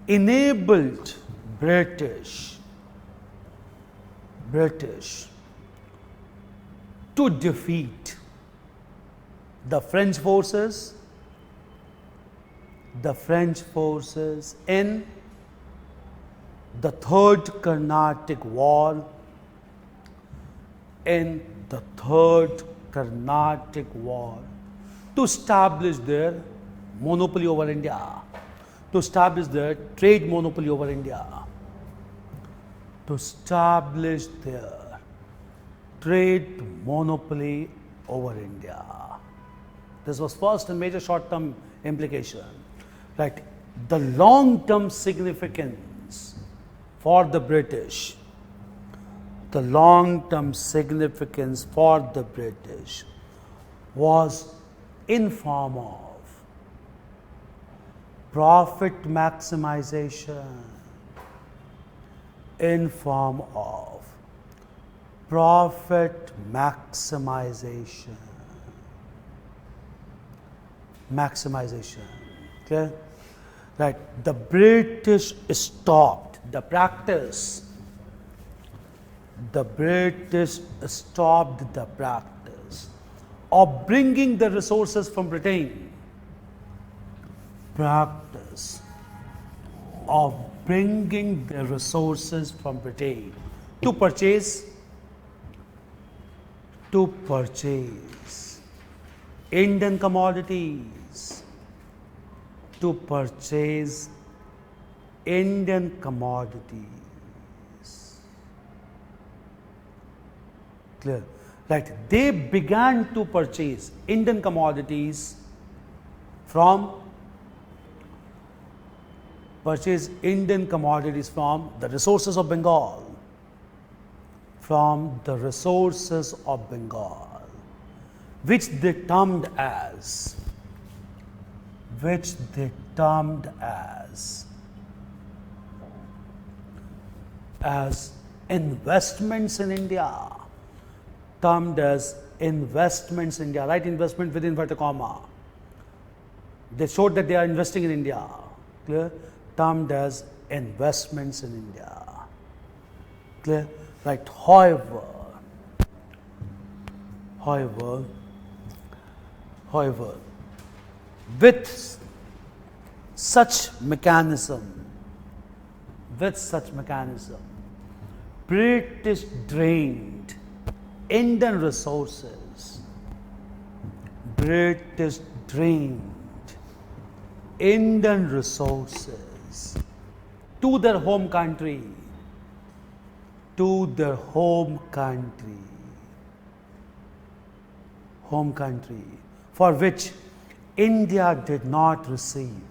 enabled British to defeat the French forces in the Third Carnatic War, to establish their monopoly over India, to establish their trade monopoly over India. to establish their trade monopoly over India. This was first and major short-term implication. Right. The long-term significance for the British, was in form of profit maximization, okay? Right, the British stopped the practice of bringing the resources from Britain, to purchase Indian commodities, Clear? Right. They began to purchase Indian commodities from the resources of Bengal, which they termed as investments in India, right? Investment within inverted comma. They showed that they are investing in India, clear? Termed as investments in India, clear? Right. However, with such mechanism, British drained Indian resources, to their home country, for which India did not receive,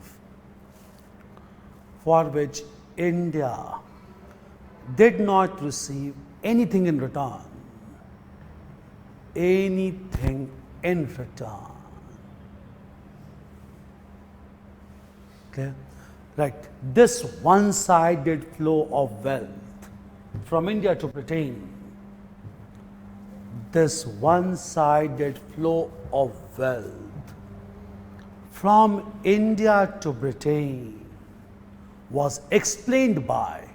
anything in return. Okay? Right. This one-sided flow of wealth from India to Britain, was explained by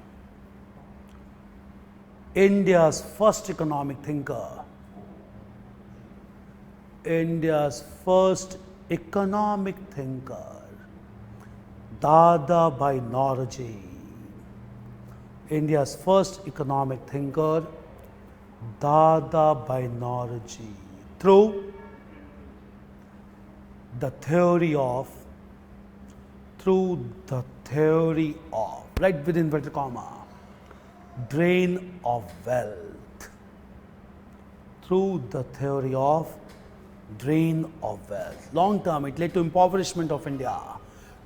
India's first economic thinker, Dadabhai Naoroji. Through the theory of, right within inverted comma, drain of wealth. Long term, it led to impoverishment of India.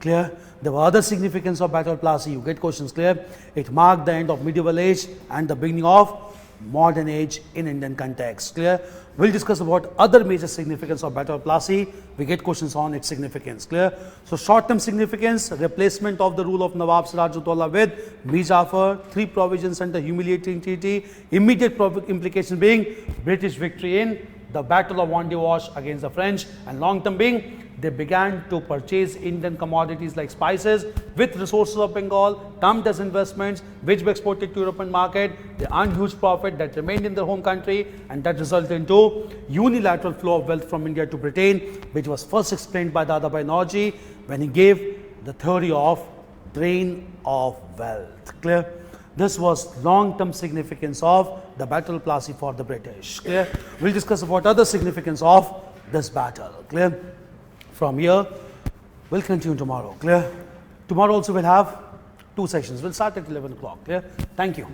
Clear? There were other significance of Battle of Plassey. You get questions, clear? It marked the end of medieval age and the beginning of modern age in Indian context. Clear? We'll discuss about other major significance of Battle of Plassey. We get questions on its significance. Clear? So short-term significance, replacement of the rule of Nawab Sirajuddaula with Mir Jafar, 3 provisions under humiliating treaty, immediate implication being British victory in the Battle of Vendée Wash against the French, and long-term being they began to purchase Indian commodities like spices with resources of Bengal, termed as investments, which were exported to European market. They earned huge profit that remained in their home country, and that resulted into unilateral flow of wealth from India to Britain, which was first explained by Dadabhai Naoroji when he gave the theory of drain of wealth. Clear? This was long-term significance of the Battle of Plassey for the British. Clear? We'll discuss about other significance of this battle. Clear? From here, we'll continue tomorrow. Clear? Tomorrow also we'll have 2 sessions. We'll start at 11 o'clock. Clear? Thank you.